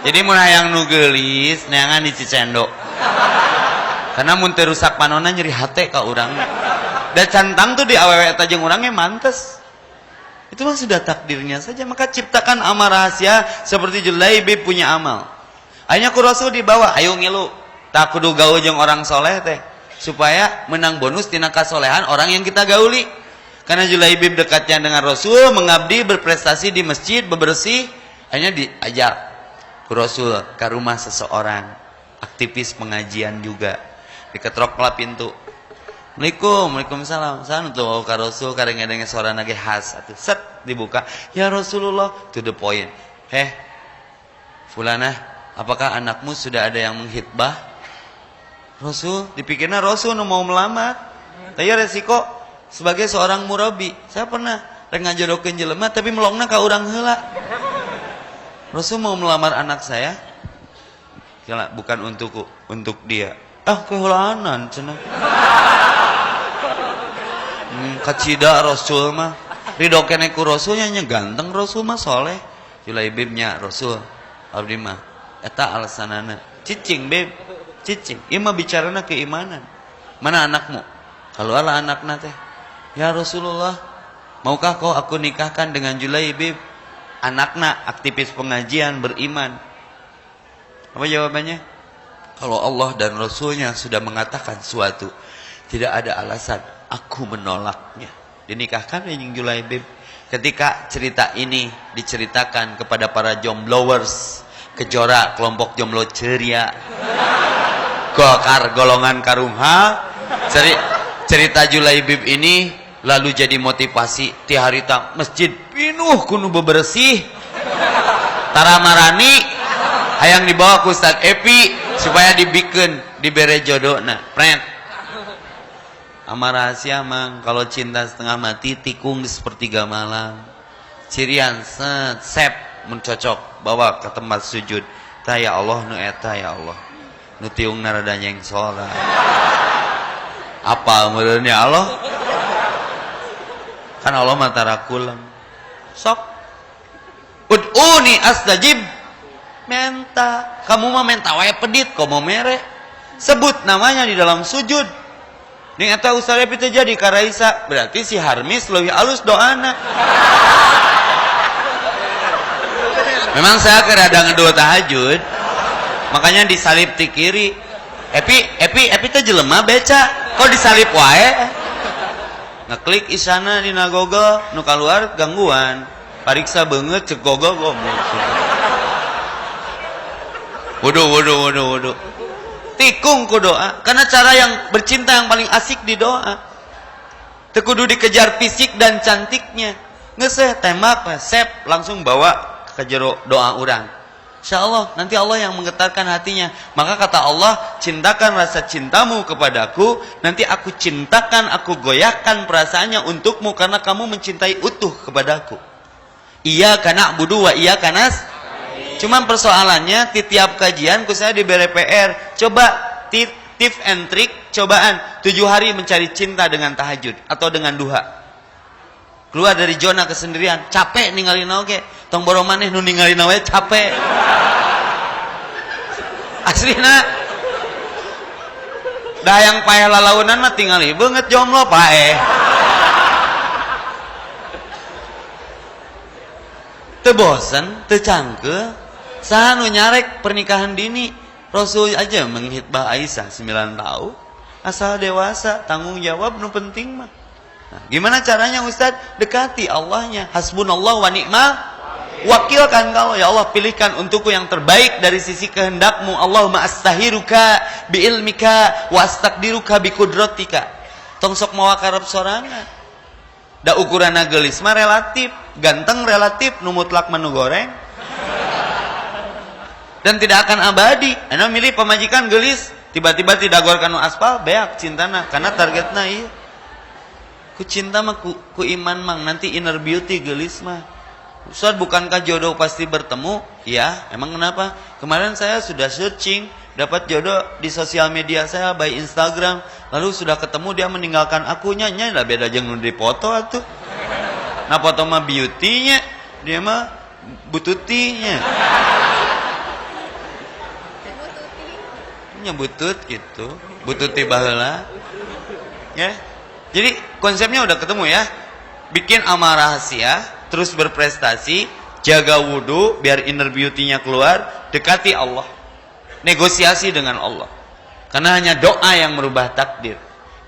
Jadi mun hayang nu geulis neangan di Cicendo. Karena mun teu rusak panona nyeri hate ka urang. Da cantang tuh di awewe eta jeung urangnya mantes. Itu mah sudah takdirnya saja. Maka ciptakan amal rahasia seperti Julaibib punya amal. Akhirnya ku Rasul dibawa, ayo ngilu. Tak kudu gaul jeung orang soleh teh. Supaya menang bonus tina kasolehan orang yang kita gauli. Karena Julaibib dekatnya dengan Rasul, mengabdi, berprestasi di masjid, bebersih. Akhirnya diajak ku Rasul ke rumah seseorang. Aktivis pengajian juga. Diketrok lah pintu. Assalamualaikum, waalaikumsalam. Sana tuh ka Rasul kadang-kadang suara nage khas. Atuh set dibuka. Ya Rasulullah, to the point. Fulanah, apakah anakmu sudah ada yang menghitbah? Rasul, dipikirnya Rasul mau melamar. Tapi resiko sebagai seorang murabi. Saya pernah rek ngajodokeun jelema tapi melongna ka urang heula. Rasul mau melamar anak saya. Kira bukan untukku, untuk dia. Kehulanan cenah. Kacida Rasul mah. Ridho kene ku Rasulnya nya ganteng Rasul mah soleh. Julaibibnya Rasul. Abdi mah eta alasanana. Cicing beb, cicing. Ieu mah bicarana keimanan. Mana anakmu? Kalau ala anakna teh. Ya Rasulullah, maukah kau aku nikahkan dengan Julaibib? Anakna aktivis pengajian beriman. Apa jawabannya? Kalau Allah dan Rasulnya sudah mengatakan suatu, tidak ada alasan aku menolaknya. Dinikahkan dengan Julaibib. Ketika cerita ini diceritakan kepada para jomblowers, kejora kelompok jomblo ceria, Golkar golongan karungha, cerita Julaibib ini lalu jadi motivasi ti harita masjid pinuh kudu bebersih. Tara marani hayang dibawa ku Ustaz Epi supaya dibikin dibere jodohna. Pret. Amal rahasia mang kalau cinta setengah mati tikung di sepertiga malam. Cirian set sep mencocok bawa ke tempat sujud. Ta ya Allah nu eta ya Allah. Nu tiung narada nyeng salat. Apa meureun ya Allah? Kan Allah mah tarakulem. Sok. Ud'uni astajib. Menta. Kamu mah menta wae pedit, komo mere. Sebut namanya di dalam sujud. Ning eta Ustaz Epi teh jadi ka Raisa, berarti si Harmis leuwih alus doana. Memang saya kerada ngedua tahajud. Makanya disalip ti kiri. Epi teh jelema beca. Kok disalip wae? Ngeklik isana dina Google, nu kaluar gangguan. Pariksa beungeut cek Google goblok. Wudu. Tikung ku doa. Karena cara yang bercinta yang paling asik di doa. Teu kudu dikejar fisik dan cantiknya. Ngeuseuh tembak, sep langsung bawa ke jero doa urang. Insyaallah nanti Allah yang menggetarkan hatinya. Maka kata Allah, cintakan rasa cintamu kepadaku, nanti aku cintakan, aku goyahkan perasaannya untukmu karena kamu mencintai utuh kepadaku. Iya kana budu wa iya kanas. Cuman persoalannya di tiap kajian ku saya diberi PR. Coba tips and trick cobaan 7 hari mencari cinta dengan tahajud atau dengan duha. Keluar dari zona kesendirian, capek ninggalin oge. Tong boro maneh nu ninggalin we capek. Aslina dah yang payah lalaunan mah tinggal banget jomblo paeh. Teu bosen, teu cangkeul. Saha nu nyarek pernikahan dini? Rasul aja menghitbah Aisyah 9 tahun. Asal dewasa, tanggung jawab nu penting mah. Nah, gimana caranya Ustaz? Dekati Allahnya. Hasbunallah wa ni'mal wakil kan kalau ya Allah pilihkan untukku yang terbaik dari sisi kehendakmu. Allahumma astahiruka bi ilmika wa astaqdiruka bi kudratika. Tong sok mawa karep sorangan. Da ukuranna geulis mah relatif, ganteng relatif, nu mutlak menu goreng. Dan tidak akan abadi. Anu milih pemajikan geulis, tiba-tiba didagorkan nu aspal, beak cintana karena targetna ieu. Ku cinta mah ku iman mang, nanti inner beauty geulis mah. Ustaz, bukankah jodoh pasti bertemu? Ya, emang kenapa? Kemarin saya sudah searching, dapat jodoh di sosial media saya, by Instagram. Lalu sudah ketemu, dia meninggalkan akunya, lah beda jeung nu di foto atuh. Nah foto mah beauty-nya, dia mah bututinya. Nya butut gitu, bututi baheula. Ya. Jadi konsepnya udah ketemu ya. Bikin amal rahasia, terus berprestasi, jaga wudu biar inner beauty-nya keluar, dekati Allah. Negosiasi dengan Allah. Karena hanya doa yang merubah takdir.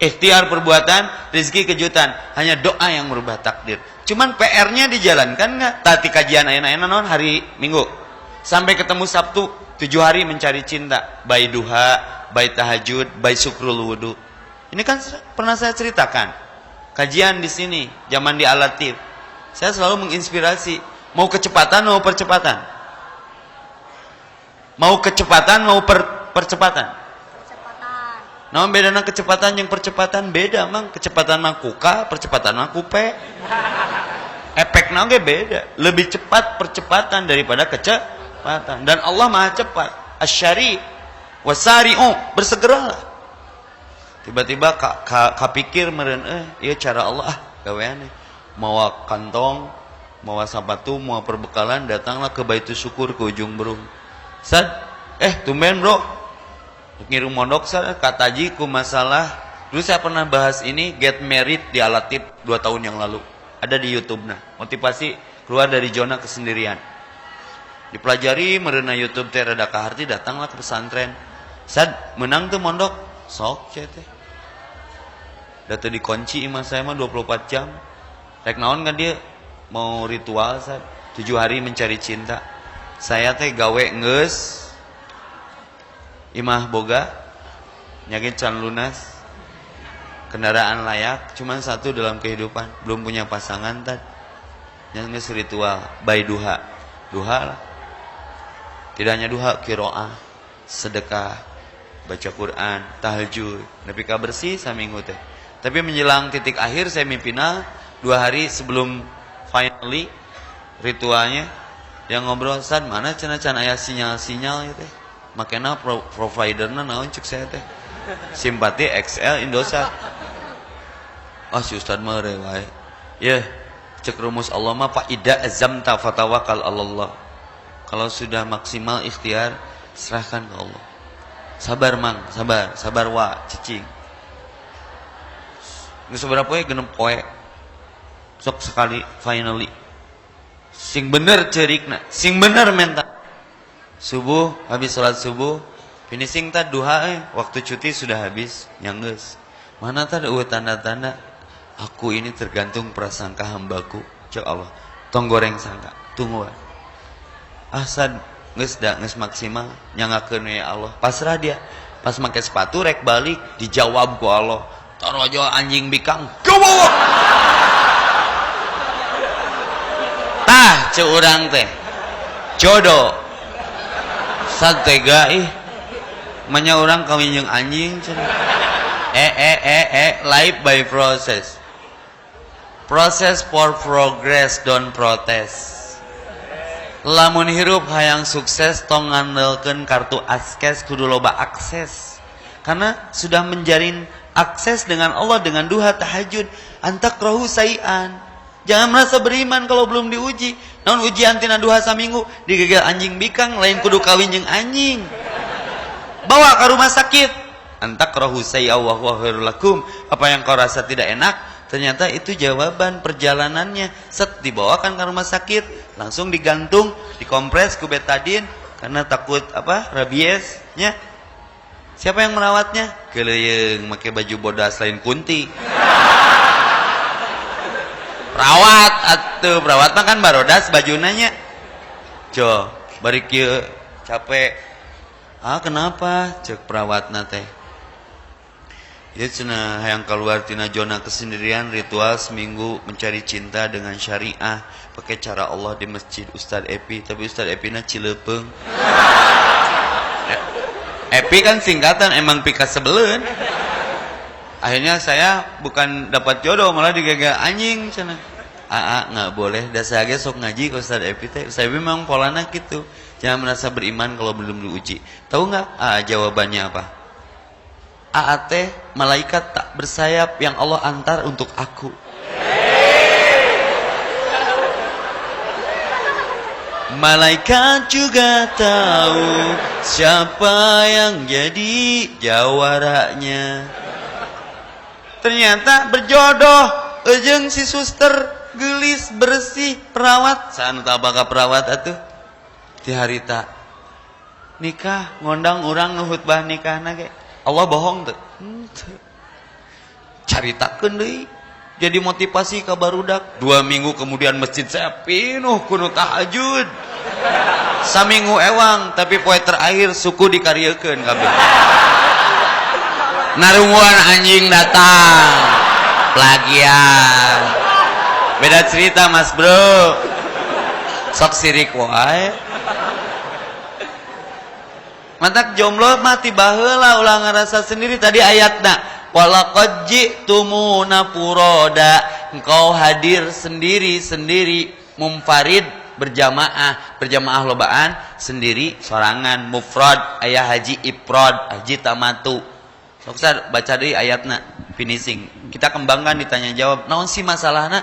Ikhtiar perbuatan, rezeki kejutan, hanya doa yang merubah takdir. Cuman PR-nya dijalankan enggak? Tadi kajian ayeuna naon hari Minggu. Sampai ketemu Sabtu, 7 hari mencari cinta, by duha, by tahajud, by syukrul wudu. Ini kan pernah saya ceritakan. Kajian di sini, zaman di Al-Latif. Saya selalu menginspirasi. Mau kecepatan, mau percepatan? Mau kecepatan, mau percepatan? Percepatan. Nah, bedana kecepatan yang percepatan beda, mang. Kecepatan mah kuka, percepatan mah kupe. Efeknya ge beda. Lebih cepat percepatan daripada kecepatan. Dan Allah Maha cepat. Asy-syari' wasari'u, bersegeralah. Tiba-tiba kapikir meureun ieu cara Allah gaweane. Mawa kantong, mawa sepatu, mawa perbekalan, datanglah ke Baitus Syukur ke ujung Berung. Sad, tumben bro. Ngirim mondok sad kataji ku masalah. Dulu saya pernah bahas ini get married di Al-Latif 2 tahun yang lalu. Ada di YouTube nah. Motivasi keluar dari zona kesendirian. Dipelajari meureuna YouTube teh rada kaharti, datanglah ke pesantren. Sad, menang tuh mondok. Sok teh. Datu dikunci imah saya mah 24 jam. Rek naon kan dia mau ritual 7 hari mencari cinta. Saya teh gawe geus imah boga nyakit can lunas. Kendaraan layak cuman satu dalam kehidupan, belum punya pasangan tad. Yang geus ritual by duha. Duha lah. Tidak hanya duha, qiraah, sedekah, baca Quran, tahajud, nepi ka bersih saminggu teh. Tapi menjelang titik akhir saya mimpina 2 hari sebelum finally ritualnya dia ngobrol, "San, mana cenah can aya sinyal-sinyal ieu teh?" Makena providerna naon cek saya teh. Simpati XL Indosat. Si Ustaz mah re wae. Yeuh, cek rumus Allah mah fa idza azamta fatawakkal 'alallah. Kalau sudah maksimal ikhtiar, serahkan ke Allah. Sabar mang, sabar wa cicing. Geus sabaraha poe? 6 poe. Sok sekali finally. Sing bener ceurikna, sing bener mental. Subuh, habis salat subuh, finishing tah duha waktu cuti sudah habis, nyanggeus. Mana tah eueuh tanda-tanda aku ini tergantung prasangka hambaku. Cek Allah. Tong goreng sangka, tunggu. Asad geus maksimal nyangakeun we Allah. Pasrah dia. Pas make sepatu rek balik dijawab ku Allah. Torojo anjing bikang gowo. Tah ceu urang teh. Jodoh. Satega manya urang kawin jeung anjing cenah. Life by process. Process for progress, don't protest. Lamun hirup hayang sukses tong ngandelkeun kartu askes kudu loba akses. Karena sudah menjalin akses dengan Allah dengan duha tahajud. Antakrahu sayian. Jangan merasa beriman kalau belum diuji. Naon ujian tina duha saminggu digegel anjing bikang lain kudu kawin jeung anjing. Bawa ke rumah sakit. Antakrahu sayya wa huwa khairul lakum. Apa yang kau rasa tidak enak, ternyata itu jawaban perjalanannya. Set dibawakan ke rumah sakit, langsung digantung, dikompres ku betadin karena takut rabiesnya. Siapa yang merawatnya? Keleyeng make baju bodas lain kunti. Perawat mah kan barodas bajunanya. Jo, bari kieu capek. Kenapa? Cek perawatna teh. Ya cenah hayang keluar tina zona kesendirian, ritual seminggu mencari cinta dengan syariah pakai cara Allah di masjid Ustadz Epi, tapi Ustadz Epi na Cilepeung. Epi kan singkatan emang pika sebelen. Akhirnya saya bukan dapat jodoh malah digagak anjing cenah. Nggak boleh, dasar ge sok ngaji ke Ustadz Epi teh. Ustadz Epi memang polana gitu. Jangan merasa beriman kalau belum diuji. Tahu nggak jawabannya apa? teh malaikat tak bersayap yang Allah antar untuk aku. Malaikat juga tahu siapa yang jadi jawaranya. Ternyata berjodoh jeung si suster gelis bersih perawat. Sanu tabaka perawat atuh. Ti harita nikah ngondang urang nu khutbah nikahna ge. Allah bohong tuh. Caritakeun deui. Jadi motivasi ka barudak. 2 minggu kemudian masjid saya penuh kudu tahajud. Saminggu ewang, tapi poe terakhir suku dikariekeun kabeh. Narunguan anjing datang. Plagiat. Beda cerita Mas Bro. Sok sirik wae. Mantak jomblo mati baheula ulah ngarasa sendiri. Tadi ayatna walaqad ji'tumuna furoda, engkau hadir sendiri-sendiri, mumfarid berjamaah lobaan, sendiri sorangan, mufrad aya haji ifrad, haji tamatu. Sok baca deui ayatna finishing. Kita kembangkan ditanya jawab. Naon sih masalahna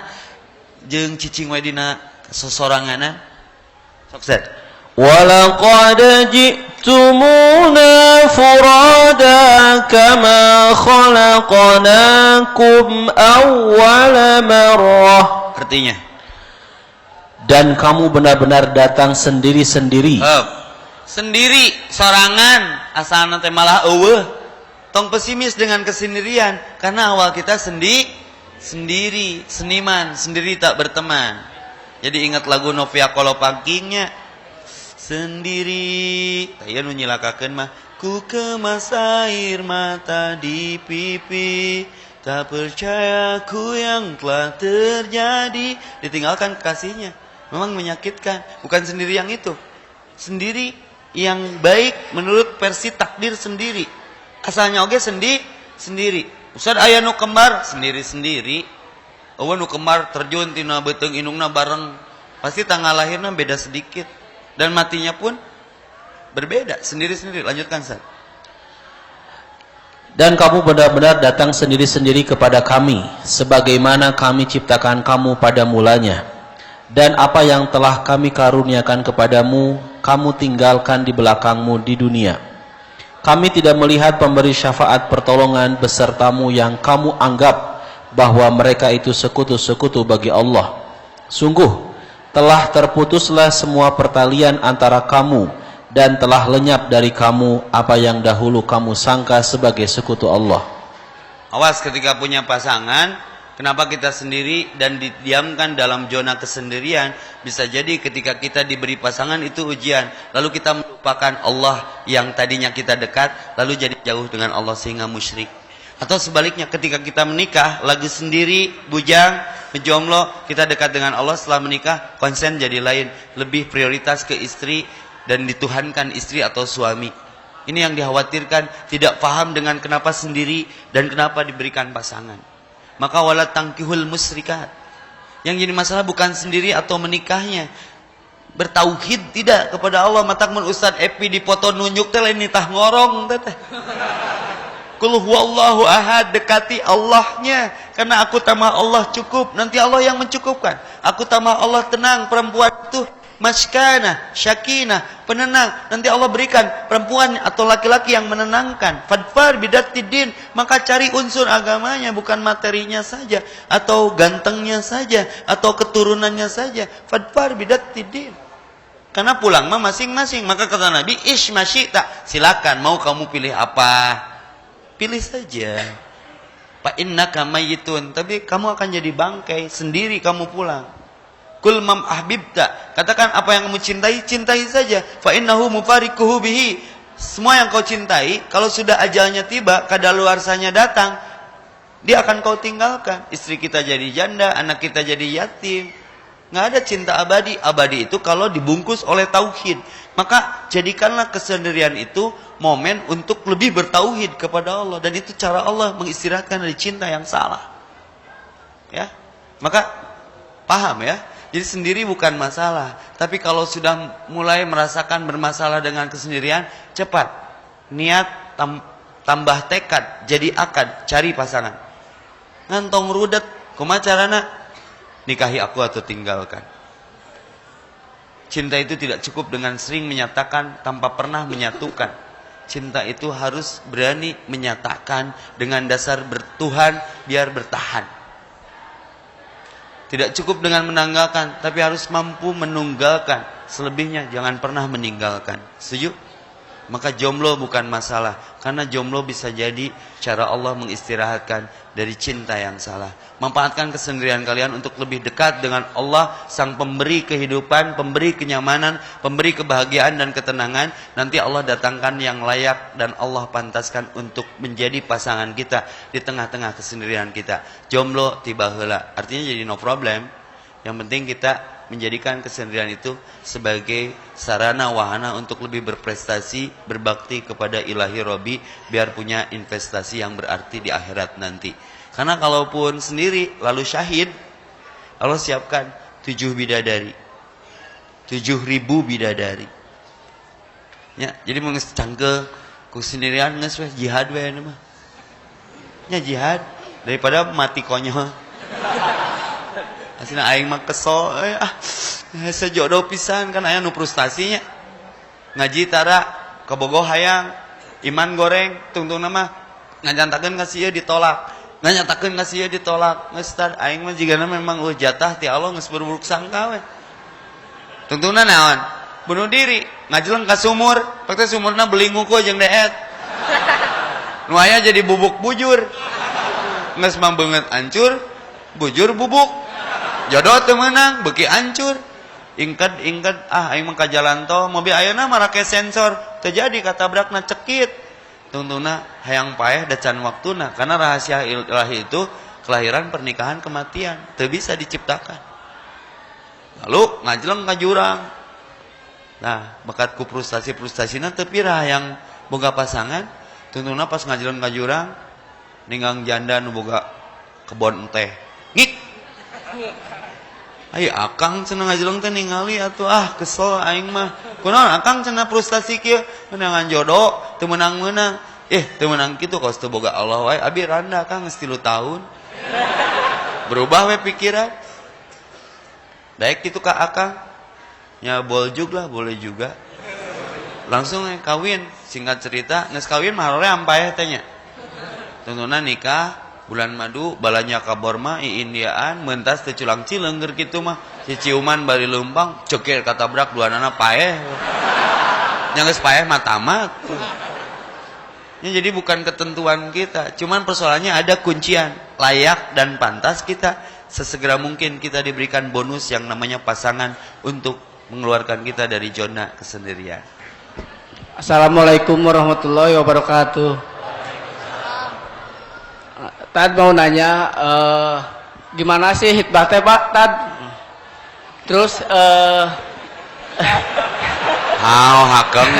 jeung cicing we dina sosoranganan? Sok walaqad ji'tumuna furada kama khalaqnakum awwala marrah. Artinya, dan kamu benar-benar datang sendiri-sendiri. Sendiri, sorangan, asalna teh malah eueuh. Tong pesimis dengan kesendirian karena awal kita sendiri, seniman, sendiri tak berteman. Jadi ingat lagu Novia Kolopaking-nya. Sendiri, taya nu nyilakakeun mah, ku kemas air mata di pipi, tak percaya ku yang telah terjadi. Ditinggalkan kekasihnya, memang menyakitkan. Bukan sendiri yang itu, sendiri yang baik menurut versi takdir sendiri. Asalnya oge sendiri. Ustad aya nu kembar sendiri. Eueuh nu kembar terjun tina beuteung indungna bareng, pasti tanggal lahirna beda sedikit. Dan matinya pun berbeda, sendiri-sendiri. Lanjutkan, Ustaz. Dan kamu benar-benar datang sendiri-sendiri kepada kami, sebagaimana kami ciptakan kamu pada mulanya. Dan apa yang telah kami karuniakan kepadamu, kamu tinggalkan di belakangmu di dunia. Kami tidak melihat pemberi syafaat pertolongan besertamu yang kamu anggap bahwa mereka itu sekutu-sekutu bagi Allah. Sungguh, telah terputuslah semua pertalian antara kamu dan telah lenyap dari kamu apa yang dahulu kamu sangka sebagai sekutu Allah. Awas ketika punya pasangan, kenapa kita sendiri dan didiamkan dalam zona kesendirian? Bisa jadi ketika kita diberi pasangan itu ujian, lalu kita melupakan Allah yang tadinya kita dekat, lalu jadi jauh dengan Allah sehingga musyrik. Atau sebaliknya, ketika kita menikah, lagi sendiri, bujang, menjomblo, kita dekat dengan Allah. Setelah menikah, konsen jadi lain, lebih prioritas ke istri dan dituhankan istri atau suami. Ini yang dikhawatirkan, tidak paham dengan kenapa sendiri dan kenapa diberikan pasangan. Maka wala tangkihul musyrikat. Yang jadi masalah bukan sendiri atau menikahnya, bertauhid tidak kepada Allah. Matakmun Ustadz Epi dipoto nunjuk teh lain nitah ngorong teh. Qul huwallahu ahad, dekati Allahnya. Karena aku tamah Allah cukup, nanti Allah yang mencukupkan. Aku tamah Allah tenang, perempuan itu maskanah, syakinah, penenang. Nanti Allah berikan perempuan atau laki-laki yang menenangkan. Fadfar bidattiddin, maka cari unsur agamanya, bukan materinya saja, atau gantengnya saja, atau keturunannya saja. Fadfar bidattiddin. Karena pulang mah masing-masing. Maka kata Nabi, ish masyita, silakan mau kamu pilih apa, pilih saja. Fa innaka mayyitun, tapi kamu akan jadi bangkai, sendiri kamu pulang. Kul mam ahbibta, katakan apa yang kamu cintai, cintai saja. Fa innahu mufarikuhu bihi, semua yang kau cintai kalau sudah ajalnya tiba, kadaluarsanya datang, dia akan kau tinggalkan. Istri kita jadi janda, anak kita jadi yatim. Nggak ada cinta abadi. Abadi itu kalau dibungkus oleh tauhid. Maka jadikanlah kesendirian itu momen untuk lebih bertauhid kepada Allah. Dan itu cara Allah mengistirahatkan dari cinta yang salah. Ya, maka paham ya. Jadi sendiri bukan masalah. Tapi kalau sudah mulai merasakan bermasalah dengan kesendirian, cepat. Niat tambah tekad, jadi akad, cari pasangan. Ngantong rudet, kumaha carana? Nikahi aku atau tinggalkan. Cinta itu tidak cukup dengan sering menyatakan tanpa pernah menyatukan. Cinta itu harus berani menyatakan dengan dasar bertuhan biar bertahan. Tidak cukup dengan menanggalkan, tapi harus mampu menunggalkan. Selebihnya jangan pernah meninggalkan. Setuju? Maka jomblo bukan masalah. Karena jomblo bisa jadi cara Allah mengistirahatkan dari cinta yang salah. Manfaatkan kesendirian kalian untuk lebih dekat dengan Allah, sang pemberi kehidupan, pemberi kenyamanan, pemberi kebahagiaan dan ketenangan. Nanti Allah datangkan yang layak dan Allah pantaskan untuk menjadi pasangan kita di tengah-tengah kesendirian kita. Jomblo tiba heula, artinya jadi no problem. Yang penting kita menjadikan kesendirian itu sebagai sarana wahana untuk lebih berprestasi, berbakti kepada ilahi Robbi, biar punya investasi yang berarti di akhirat nanti. Karena kalaupun sendiri lalu syahid, Allah siapkan 7 bidadari, 7.000 bidadari. Ya, jadi menges cangke kesendirian nges weh jihad weh mah. Ya jihad daripada mati konyol. Asina aing mah kesel sejodoh pisan kan aya nu frustasinya. Ngaji tara kabogoh hayang, iman goreng tungtungna mah ngajantakeun ka sieu ditolak. Nganyatakeun ka sieu ditolak. Geus tar aing mah jigana memang jatah ti Allah geus berburuk sangka we. Tungtungna naon? Bunuh diri, ngajeleng ka sumur, pake sumurna belingu ku jeung deet. Nu aya jadi bubuk bujur. Geus mah beungeut hancur, bujur bubuk. Jodoh teu meunang, beuki hancur. Ingked aing mah ka jalan tol, mobil ayeuna mah rake sensor, teu jadi katabrakna cekit. Tungtungna hayang paeh da can waktuna, karena rahasia ilahi itu kelahiran, pernikahan, kematian, teu bisa diciptakan. Lalu ngajeleng ka jurang. Nah, bakat ku frustasi-frustasina teu pirah hayang boga pasangan. Tungtungna pas ngajeleng ka jurang, ninggang janda nu boga kebon teh. Ngik. Ayo akang cenah ngajeleng teh ningali atuh kesel aing mah. Kunaon akang cenah frustasi kieu menangan jodoh teu meunang-meunang. Teu meunang kitu kos teu boga Allah wae. Abi randa akang geus 3 tahun. Berubah we pikiran. Daek kitu ka akang. Ya boljug lah boleh juga. Langsung kawin, singkat cerita geus kawin mah harore ampaeh teh nya. Tungtuna nikah bulan madu balanya kabor mah iindiaan mentas teu culang cileungeur kitu mah ciciuman bari leumpang cekir katabrak duanana paeh nya geus paeh mah tamat ya. Jadi bukan ketentuan kita, cuman persoalannya ada kuncian layak dan pantas kita sesegera mungkin kita diberikan bonus yang namanya pasangan untuk mengeluarkan kita dari zona kesendirian. Assalamualaikum warahmatullahi wabarakatuh. Tad mau nanya, gimana sih hitbah teh Pak Tad? Terus Hakeng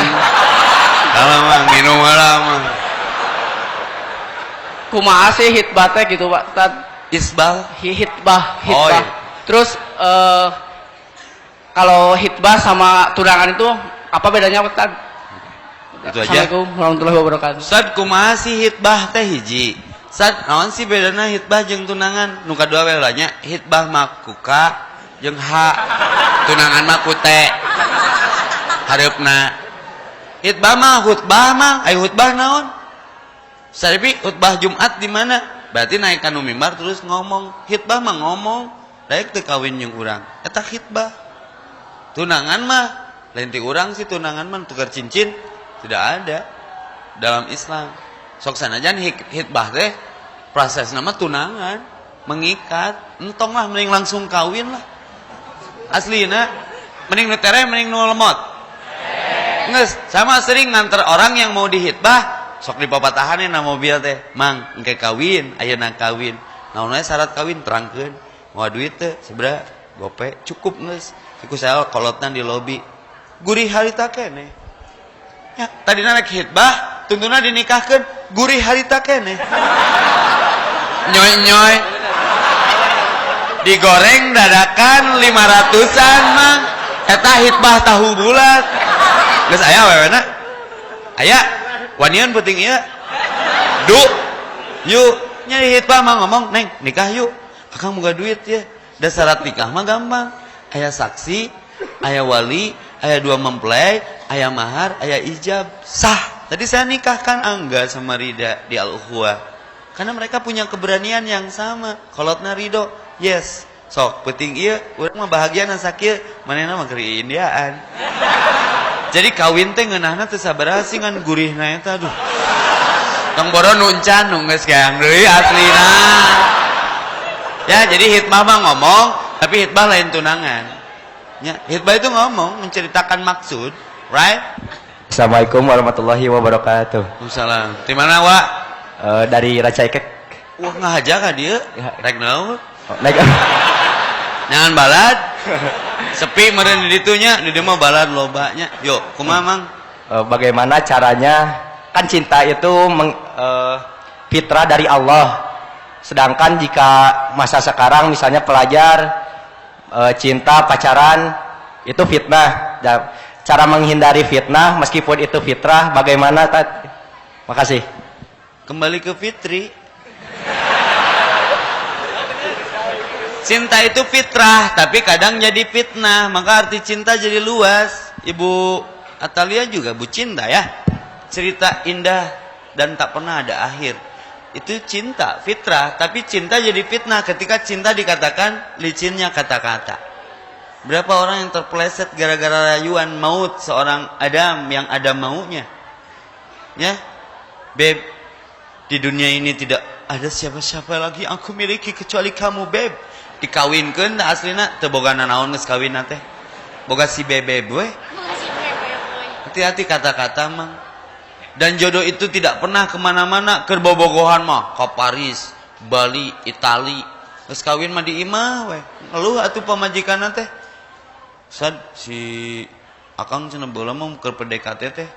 kalau mah minum lama kumaha sih hitbah teh gitu Pak Tad? Isbal Hitbah. Oh, iya. Terus kalau hitbah sama tunangan itu apa bedanya Pak Tad? Itu aja. Assalamualaikum warahmatullahi wabarakatuh. Ustaz kumaha sih hitbah teh hiji? Ustaz naon sih bedana hitbah jeung tunangan? Nu kadua we nya hitbah mah kuka jeung H tunangan mah ku T hareupna hitbah mah aya hutbah naon Saripi khutbah Jumat di mana berarti naik kanu mimbar terus ngomong hitbah mah ngomong daek teu kawin jeung urang eta hitbah tunangan mah lain ti urang sih tunangan mah tukar cincin tidak ada dalam Islam sok sanajan hitbah teh proses nama tunangan mengikat entong lah mending langsung kawin lah aslina mending nu tere mending nu lemot nges sama sering nganter orang yang mau dihitbah sok dipapatahanin na mobil teh mang engke kawin ayeuna kawin naon we syarat kawin terangkeun moal duit teh sabaraha gope cukup nges iku saya kolotna di lobi gurih harita keneh ya tadina rek hitbah tuntuna dinikahkeun gurih harita keneh nyoy digoreng dadakan 500-an mang eta hitbah tahu bulat geus aya wewena aya wanian penting ieu yuk nyari hitbah mah ngomong neng nikah yuk akang boga duit ya da syarat nikah mah gampang aya saksi aya wali aya 2 mempelai aya mahar aya ijab sah tadi saya nikahkan Angga sama Rida di Al-Ukhuwah karena mereka punya keberanian yang sama kolotna ridho yes sok penting ieu urang mah bahagia na sakieu manehna mah keur iindiaan jadi kawin teh ngeunahna teu sabaraha sih ngan gurihna eta aduh tong boro nuncan nu geus gayang deui aslina ya jadi hitbah mah ngomong tapi hitbah lain tunangan ya hitbah itu ngomong menceritakan maksud right. Assalamualaikum warahmatullahi wabarakatuh. Waalaikumsalam. Di mana wa? Dari Racaikek. Wah ngahaja ka dieu? Rek naon? Naik. Jangan balad. Sepi meureun di ditu nya, di dieu mah balad lobanya. Yo, kumaha Mang? Bagaimana caranya? Kan cinta itu fitrah dari Allah. Sedangkan jika masa sekarang misalnya pelajar cinta pacaran itu fitnah. Cara menghindari fitnah meskipun itu fitrah bagaimana Tat? Makasih. Kembali ke fitri. Cinta itu fitrah tapi kadang jadi fitnah, maka arti cinta jadi luas. Ibu Atalia juga bu cinta ya. Cerita indah dan tak pernah ada akhir. Itu cinta, fitrah, tapi cinta jadi fitnah ketika cinta dikatakan licinnya kata-kata. Berapa orang yang terpeleset gara-gara rayuan maut seorang Adam yang ada maunya. Ya. Beb, di dunia ini tidak ada siapa-siapa lagi yang aku miliki kecuali kamu, Beb. Dikawinkeun da aslina teu bogana naon geus kawinna teh. Boga si bebeb we. Hati-hati kata-kata mang. Dan jodoh itu tidak pernah kemana-mana keur bobogohan mah ka Paris, Bali, Itali. Geus kawin mah di imah we. Ngeluh atuh pamajikanna teh. Sad si akang cenah baheula mah keur PDKT teh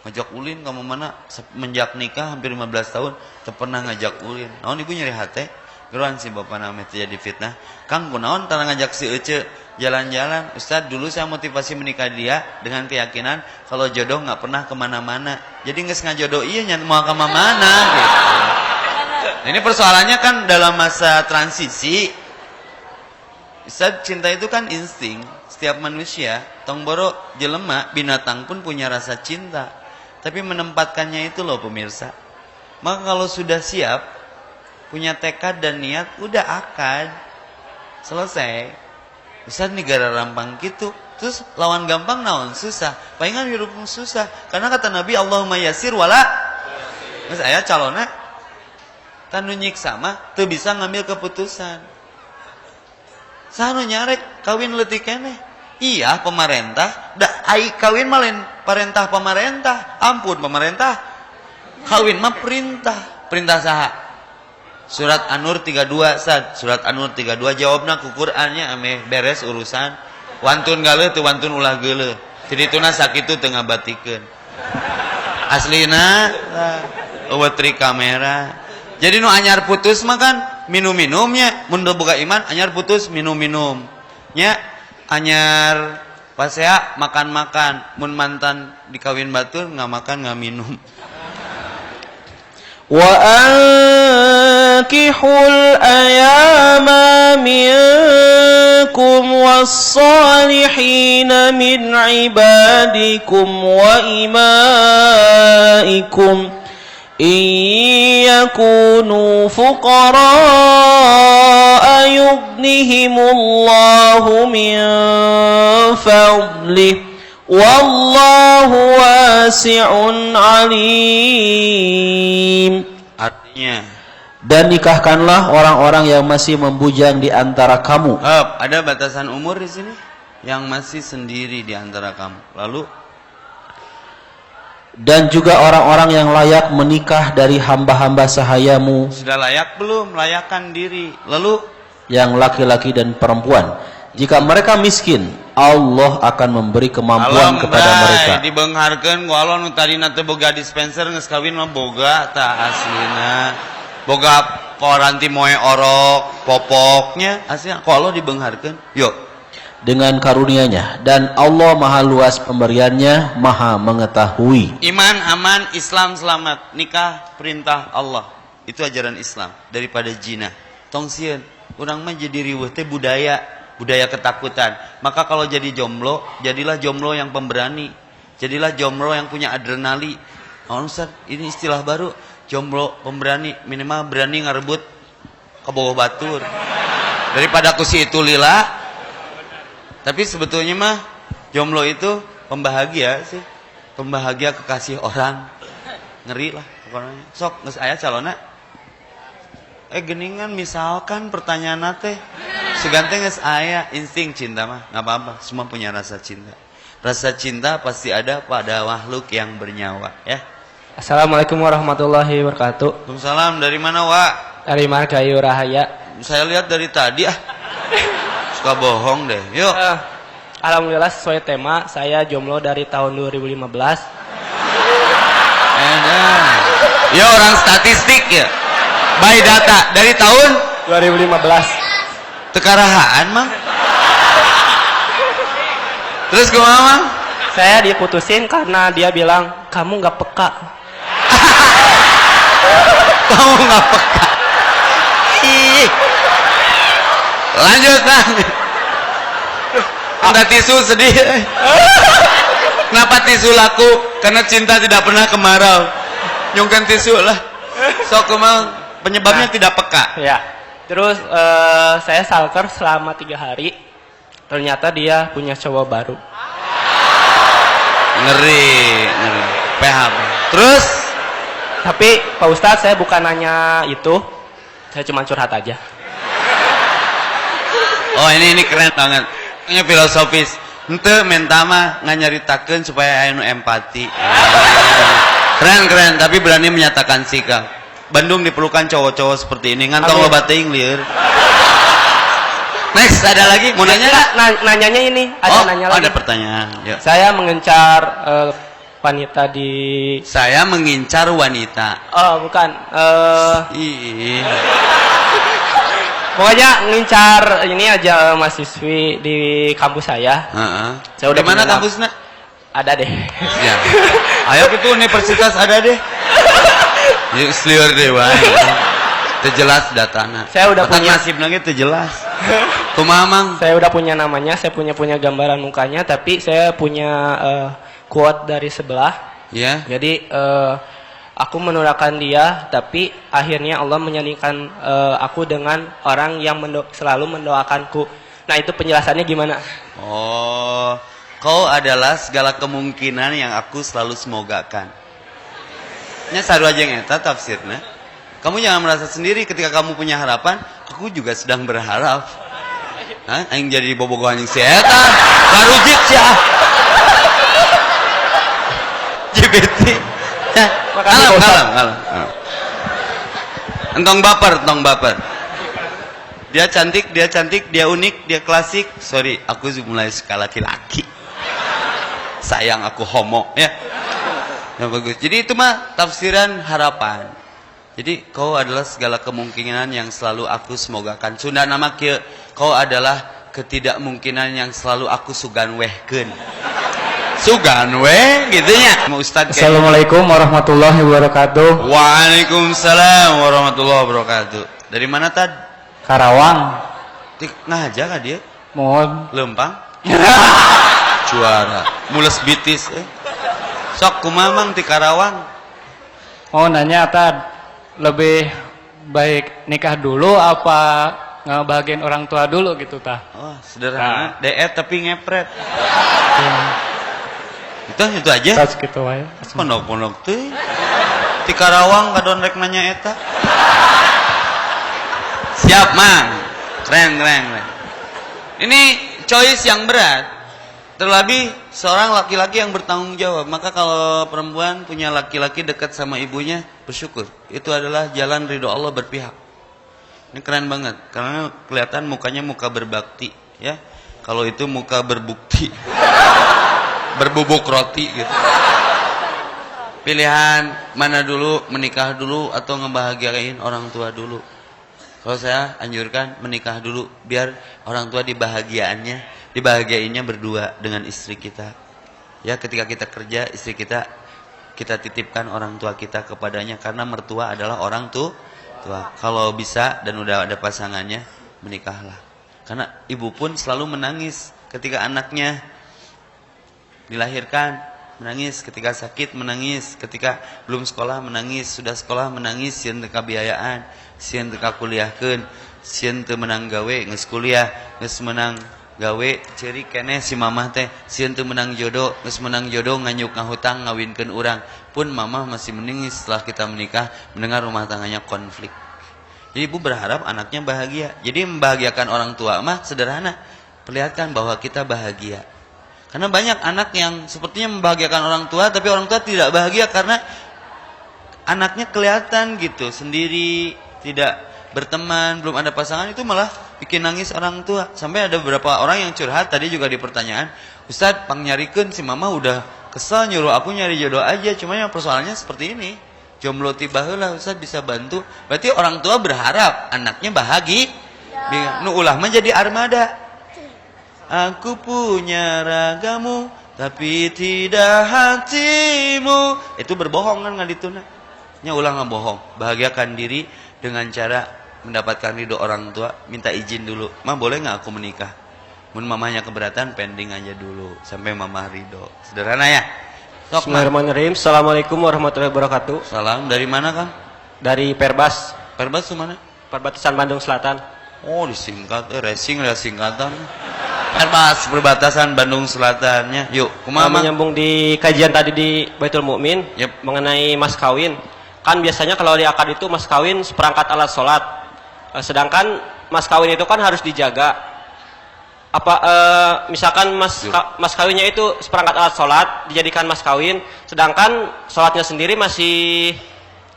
ngajak ulin ka mana semenjak nikah hampir 15 tahun teu pernah ngajak ulin. Naon ibu nyeri hate? Geruan si bapak nama teh jadi fitnah. Kang kunaon tara ngajak si ece jalan-jalan? Ustad dulu saya motivasi menikah dia dengan keyakinan kalau jodoh enggak pernah kemana-mana. Jadi geus ngajodoh ieu nya moal ka mana gitu. Nah, ini persoalannya kan dalam masa transisi. Ustad cinta itu kan insting. Setiap manusia, tong boro jelema, binatang pun punya rasa cinta. Tapi menempatkannya itu loh pemirsa. Maka kalau sudah siap, punya tekad dan niat, udah akad. Selesai. Ustaz negara rampang gitu. Terus lawan gampang naon susah. Palingan hirup susah. Karena kata Nabi Allahumma yasir wala. Mas aya calona tanu nyiksa mah teu bisa ngambil keputusan. Sanu nyarek kawin leutik keneh. Iya pemerintah, da ai kawin mah lain perintah pemerintah. Ampun pemerintah. Kawin mah perintah. Perintah saha? Surat An-Nur 32 Sad. Surat An-Nur 32 jawabna ku Qur'annya ame beres urusan. Wantun gaeuh teu wantun ulah geuleuh. Tidituna sakitu teu ngabatikeun. Aslina eueutri kamera. Jadi nu anyar putus mah kan minum-minumnya mun boga iman anyar putus minum-minum. Nya anyar pasea makan-makan mun mantan dikawin batur nggak makan nggak minum. وأنكحوا الأيام منكم والصالحين من عبادكم وإمائكم إن يكونوا فقراء يغنهم الله من فضله والله واسع عليم. Artinya, dan nikahkanlah orang-orang yang masih membujang di antara kamu. ada batasan umur di sini yang masih sendiri di antara kamu. Lalu dan juga orang-orang yang layak menikah dari hamba-hamba sahayamu sudah layak belum? Layakkan diri. Lalu yang laki-laki dan perempuan. Jika mereka miskin, Allah akan memberi kemampuan kepada mereka. Dibengharkeun ku Allah nu tadina teu boga dispenser geus kawin mah boga tah aslina. Boga poranti moe orok, popoknya aslina ku Allah dibengharkeun. Yuk. Dengan karunia-Nya, dan Allah Maha luas pemberiannya, Maha mengetahui. Iman aman, Islam selamat, nikah perintah Allah. Itu ajaran Islam daripada zina. Tong sieun, urang mah jadi riweuh teh budaya ketakutan. Maka kalau jadi jomblo, jadilah jomblo yang pemberani. Jadilah jomblo yang punya adrenalin. Oh Ustaz, ini istilah baru, jomblo pemberani, minimal berani ngarebut ke bawah batur. Daripada ku si itu lila. Tapi sebetulnya mah jomblo itu pembahagia sih. Pembahagia kekasih orang. Ngeri lah pokoknya. Sok geus aya calona. Geningan misalkan pertanyaan teh seganteng geus aya insting cinta mah enggak apa-apa, semua punya rasa cinta. Rasa cinta pasti ada pada makhluk yang bernyawa, ya. Assalamualaikum warahmatullahi wabarakatuh. Waalaikumsalam. Dari mana, Wak? Dari Margahayu Rahaya. Saya lihat dari tadi suka bohong deh. Yuk. Alhamdulillah sesuai tema, saya jomblo dari tahun 2015. Ya orang statistik ya. By data dari tahun 2015. Tekarahaan, Mang. Terus kumaha, Mang? Saya diputusin karena dia bilang kamu nggak peka. Kamu nggak peka. Ih. Lanjut, Mang. Ada tisu sedih. Kenapa tisu laku? Karena cinta tidak pernah kemarau. Nyungkan tisu lah. Sok kumaha? Penyebabnya tidak peka. Ya. Terus saya stalker selama 3 hari. Ternyata dia punya cowok baru. Ngeri. PHP. Terus? Tapi Pak Ustadz, saya bukan nanya itu. Saya cuma curhat aja. Oh, ini keren banget. Ini filosofis. Henteu menta mah nganyaritakeun supaya aya nu empati. Keren, tapi berani menyatakan sikap. Bandung diperlukan cowok-cowok seperti ini. Ngantong loba teuing lieur. Next, ada lagi? Mau nanya? Nanyanya ini, ada nanya lagi. Ada pertanyaan. Yuk. Saya mengincar wanita di... Saya mengincar wanita. Oh, bukan. Ih. Pokoknya ngincar ini aja mahasiswi di kampus saya. Saya udah di mana punya kampusnya? Ada deh. Ya. Ayo ke universitas ada deh. Yuk seliur deh, wae. Terjelas datana. Saya udah punya nasib lagi terjelas. Kumaha, Mang? Saya udah punya namanya, saya punya gambaran mukanya, tapi saya punya quote dari sebelah. Ya. Jadi aku mendoakan dia, tapi akhirnya Allah menyandingkan aku dengan orang yang selalu mendoakanku. Nah, itu penjelasannya gimana? Oh, kau adalah segala kemungkinan yang aku selalu semogakan. Nya sarua jeung eta tafsirna. Kamu jangan merasa sendiri ketika kamu punya harapan, aku juga sedang berharap. Hah? Aing jadi bobogohan jeung si eta. Garujik sia. JBT. Kalem. Entong baper. Dia cantik, dia unik, dia klasik. Sorry, aku mulai suka laki-laki. Sayang aku homo, ya. Yang bagus. Jadi itu mah tafsiran harapan. Jadi kau adalah segala kemungkinan yang selalu aku semogakan. Sunda nama kieu, kau adalah ketidakmungkinan yang selalu aku sugan wehkeun. sugan we gitunya Ustaz. Assalamualaikum warahmatullahi wabarakatuh. Waalaikumsalam warahmatullahi wabarakatuh. Dari mana Tad? Karawang. Ngaja kah dia? Mohon. Lempang. Juara. Mules bitis. Sok kumamang di Karawang. Oh nanya Tad, lebih baik nikah dulu apa ngebahagiain orang tua dulu gitu tah? Oh sederhana. DE tapi ngepret. Itu aja. Tas gitu wae. Pondok-pondok tuh. Di Karawang kadon rek nanya eta. Siap mang. Keren. Ini choice yang berat. Terlebih seorang laki-laki yang bertanggung jawab. Maka kalau perempuan punya laki-laki dekat sama ibunya, bersyukur. Itu adalah jalan ridho Allah berpihak. Ini keren banget. Karena kelihatan mukanya muka berbakti. Ya. Kalau itu muka berbukti. Berbubuk roti gitu. Pilihan mana dulu, menikah dulu atau ngebahagiain orang tua dulu. Kalau saya anjurkan menikah dulu. Biar orang tua dibahagiainnya berdua dengan istri kita. Ya ketika kita kerja, istri kita titipkan orang tua kita kepadanya. Karena mertua adalah orang tua. Kalau bisa dan udah ada pasangannya, menikahlah. Karena ibu pun selalu menangis ketika anaknya dilahirkan, menangis ketika sakit, menangis ketika belum sekolah, menangis sudah sekolah, menangis sieun teu kabiayaan, sieun teu kakuliahkeun, sieun teu menang gawe, geus kuliah, geus menang gawe, ceurik keneh si mamah teh, sieun teu menang jodoh, geus menang jodoh nganyuk ngahutang ngawinkeun urang. Pun mamah masih menangis setelah kita menikah, mendengar rumah tangganya konflik. Jadi ibu berharap anaknya bahagia. Jadi membahagiakan orang tua mah sederhana, perlihatkan bahwa kita bahagia. Karena banyak anak yang sepertinya membahagiakan orang tua, tapi orang tua tidak bahagia karena anaknya kelihatan gitu, sendiri, tidak berteman, belum ada pasangan, itu malah bikin nangis orang tua. Sampai ada beberapa orang yang curhat, tadi juga di pertanyaan, Ustadz, pang nyarikeun si mama udah kesel nyuruh aku nyari jodoh aja, cuma yang persoalannya seperti ini, jomblo tiba heula Ustadz bisa bantu. Berarti orang tua berharap anaknya bahagia. Nu ulah mah jadi armada. Aku punya ragamu tapi tidak hatimu. Itu berbohong kan ngadituna. Nya ulah ngabohong. Bahagiakan diri dengan cara mendapatkan ridho orang tua. Minta izin dulu. Ma boleh nggak aku menikah? Mun mamanya keberatan pending aja dulu sampai mama ridho. Sederhana ya. Sok, Bismillahirrahmanirrahim. Assalamualaikum warahmatullahi wabarakatuh. salam dari mana Kang? Dari Perbas, Perbas tuh mana? perbatasan Bandung Selatan. Oh disingkat, racing ada singkatan. Perbas perbatasan Bandung Selatannya. Yuk, kumaha Mang? Menyambung di kajian tadi di Baitul Mukmin mengenai mas kawin. Kan biasanya kalau di akad itu mas kawin seperangkat alat sholat. Sedangkan mas kawin itu kan harus dijaga. Misalkan mas kawinnya itu seperangkat alat sholat dijadikan mas kawin, sedangkan sholatnya sendiri masih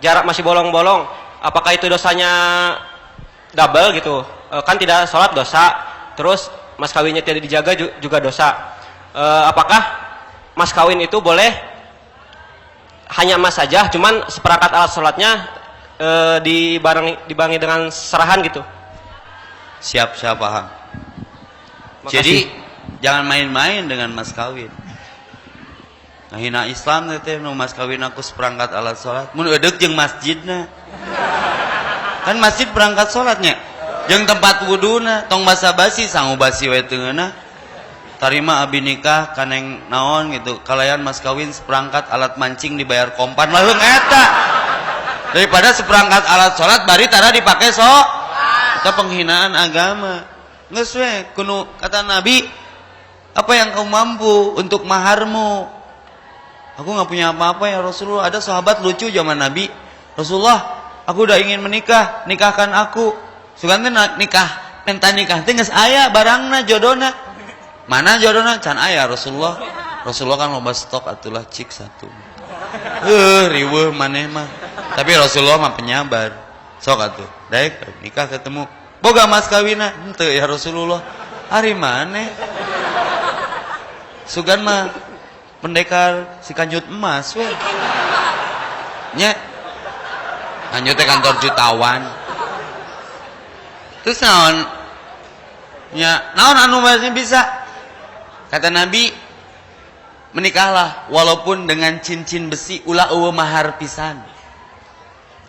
jarak masih bolong-bolong. Apakah itu dosanya double gitu? Kan tidak sholat dosa, terus mas kawinnya tidak dijaga juga dosa. Apakah mas kawin itu boleh hanya emas saja, cuman seperangkat alat sholatnya dibarengi dengan serahan gitu? Siap paham. Makasih. Jadi jangan main-main dengan mas kawin. Ngahina Islam teh nu mas kawin aku seperangkat alat sholat. Mun eudeuh jeung masjidna. Kan masjid perangkat sholatnya. Jeung tempat wuduna tong basa-basi sangu basi we teu ngeunah. Tarima abi nikah kaneng naon gitu. Kalayan mas kawin seperangkat alat mancing dibayar kompan mah leung eta. Daripada seperangkat alat sholat bari tara dipake sok. Itu penghinaan agama. Geus we kudu kata Nabi, apa yang kau mampu untuk maharmu? Aku nggak punya apa-apa ya Rasulullah. Ada sahabat lucu zaman Nabi, Rasulullah, aku udah ingin menikah, nikahkan aku. Sugante nikah, enta nikah teh geus aya barangna jodohna. Mana jodohna? Can aya Rasulullah. Rasulullah kan loba stok atulah cik satu. Riweuh maneh mah. Tapi Rasulullah mah penyabar. Sok atuh, daek nikah ketemu. Boga mas kawina, henteu ya Rasulullah. Ari maneh? Sugan mah pendekar si kanjut emas we. Nya. Kanjut teh kantor jutawan. Terus naon? Nya, naon anu bisa? Kata Nabi, menikahlah walaupun dengan cincin besi ulah eueuh mahar pisan.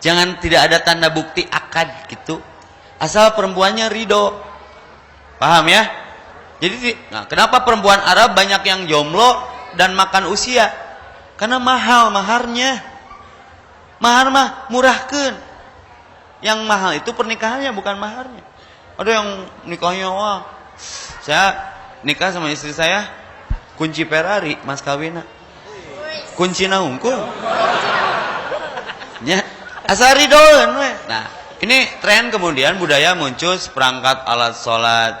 Jangan tidak ada tanda bukti akad gitu. Asal perempuannya ridho. Paham ya? Jadi kenapa perempuan Arab banyak yang jomblo dan makan usia? Karena mahal maharnya. Mahar mah murahkeun. Yang mahal itu pernikahannya bukan maharnya. Ada yang nikahnya wah. Saya nikah sama istri saya kunci Ferrari mas kawina. Kuncina unggul. Ya, asal ridhoeun we. Nah, ini tren kemudian budaya muncul seperangkat alat sholat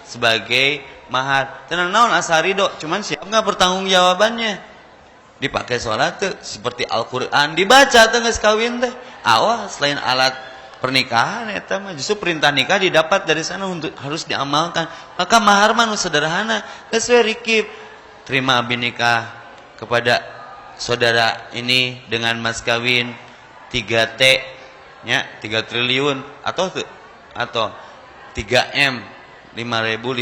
sebagai mahar. Tenang naon asal ridho, cuman siap nggak pertanggung jawabannya? Dipakai sholat tuh seperti Al-Quran dibaca tuh geus kawin teh. Awas selain alat pernikahan eta mah justru perintah nikah didapat dari sana untuk harus diamalkan. Maka mahar mah nu sederhana, geus we rikib. Terima abi nikah kepada saudara ini dengan mas kawin 3T nya 3 triliun atau 3M 5.550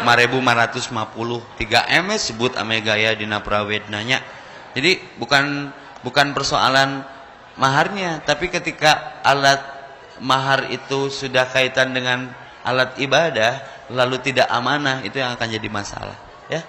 5.550 3M sebut ame gaya dina prawednanya. Jadi bukan persoalan maharnya, tapi ketika alat mahar itu sudah kaitan dengan alat ibadah lalu tidak amanah, itu yang akan jadi masalah ya.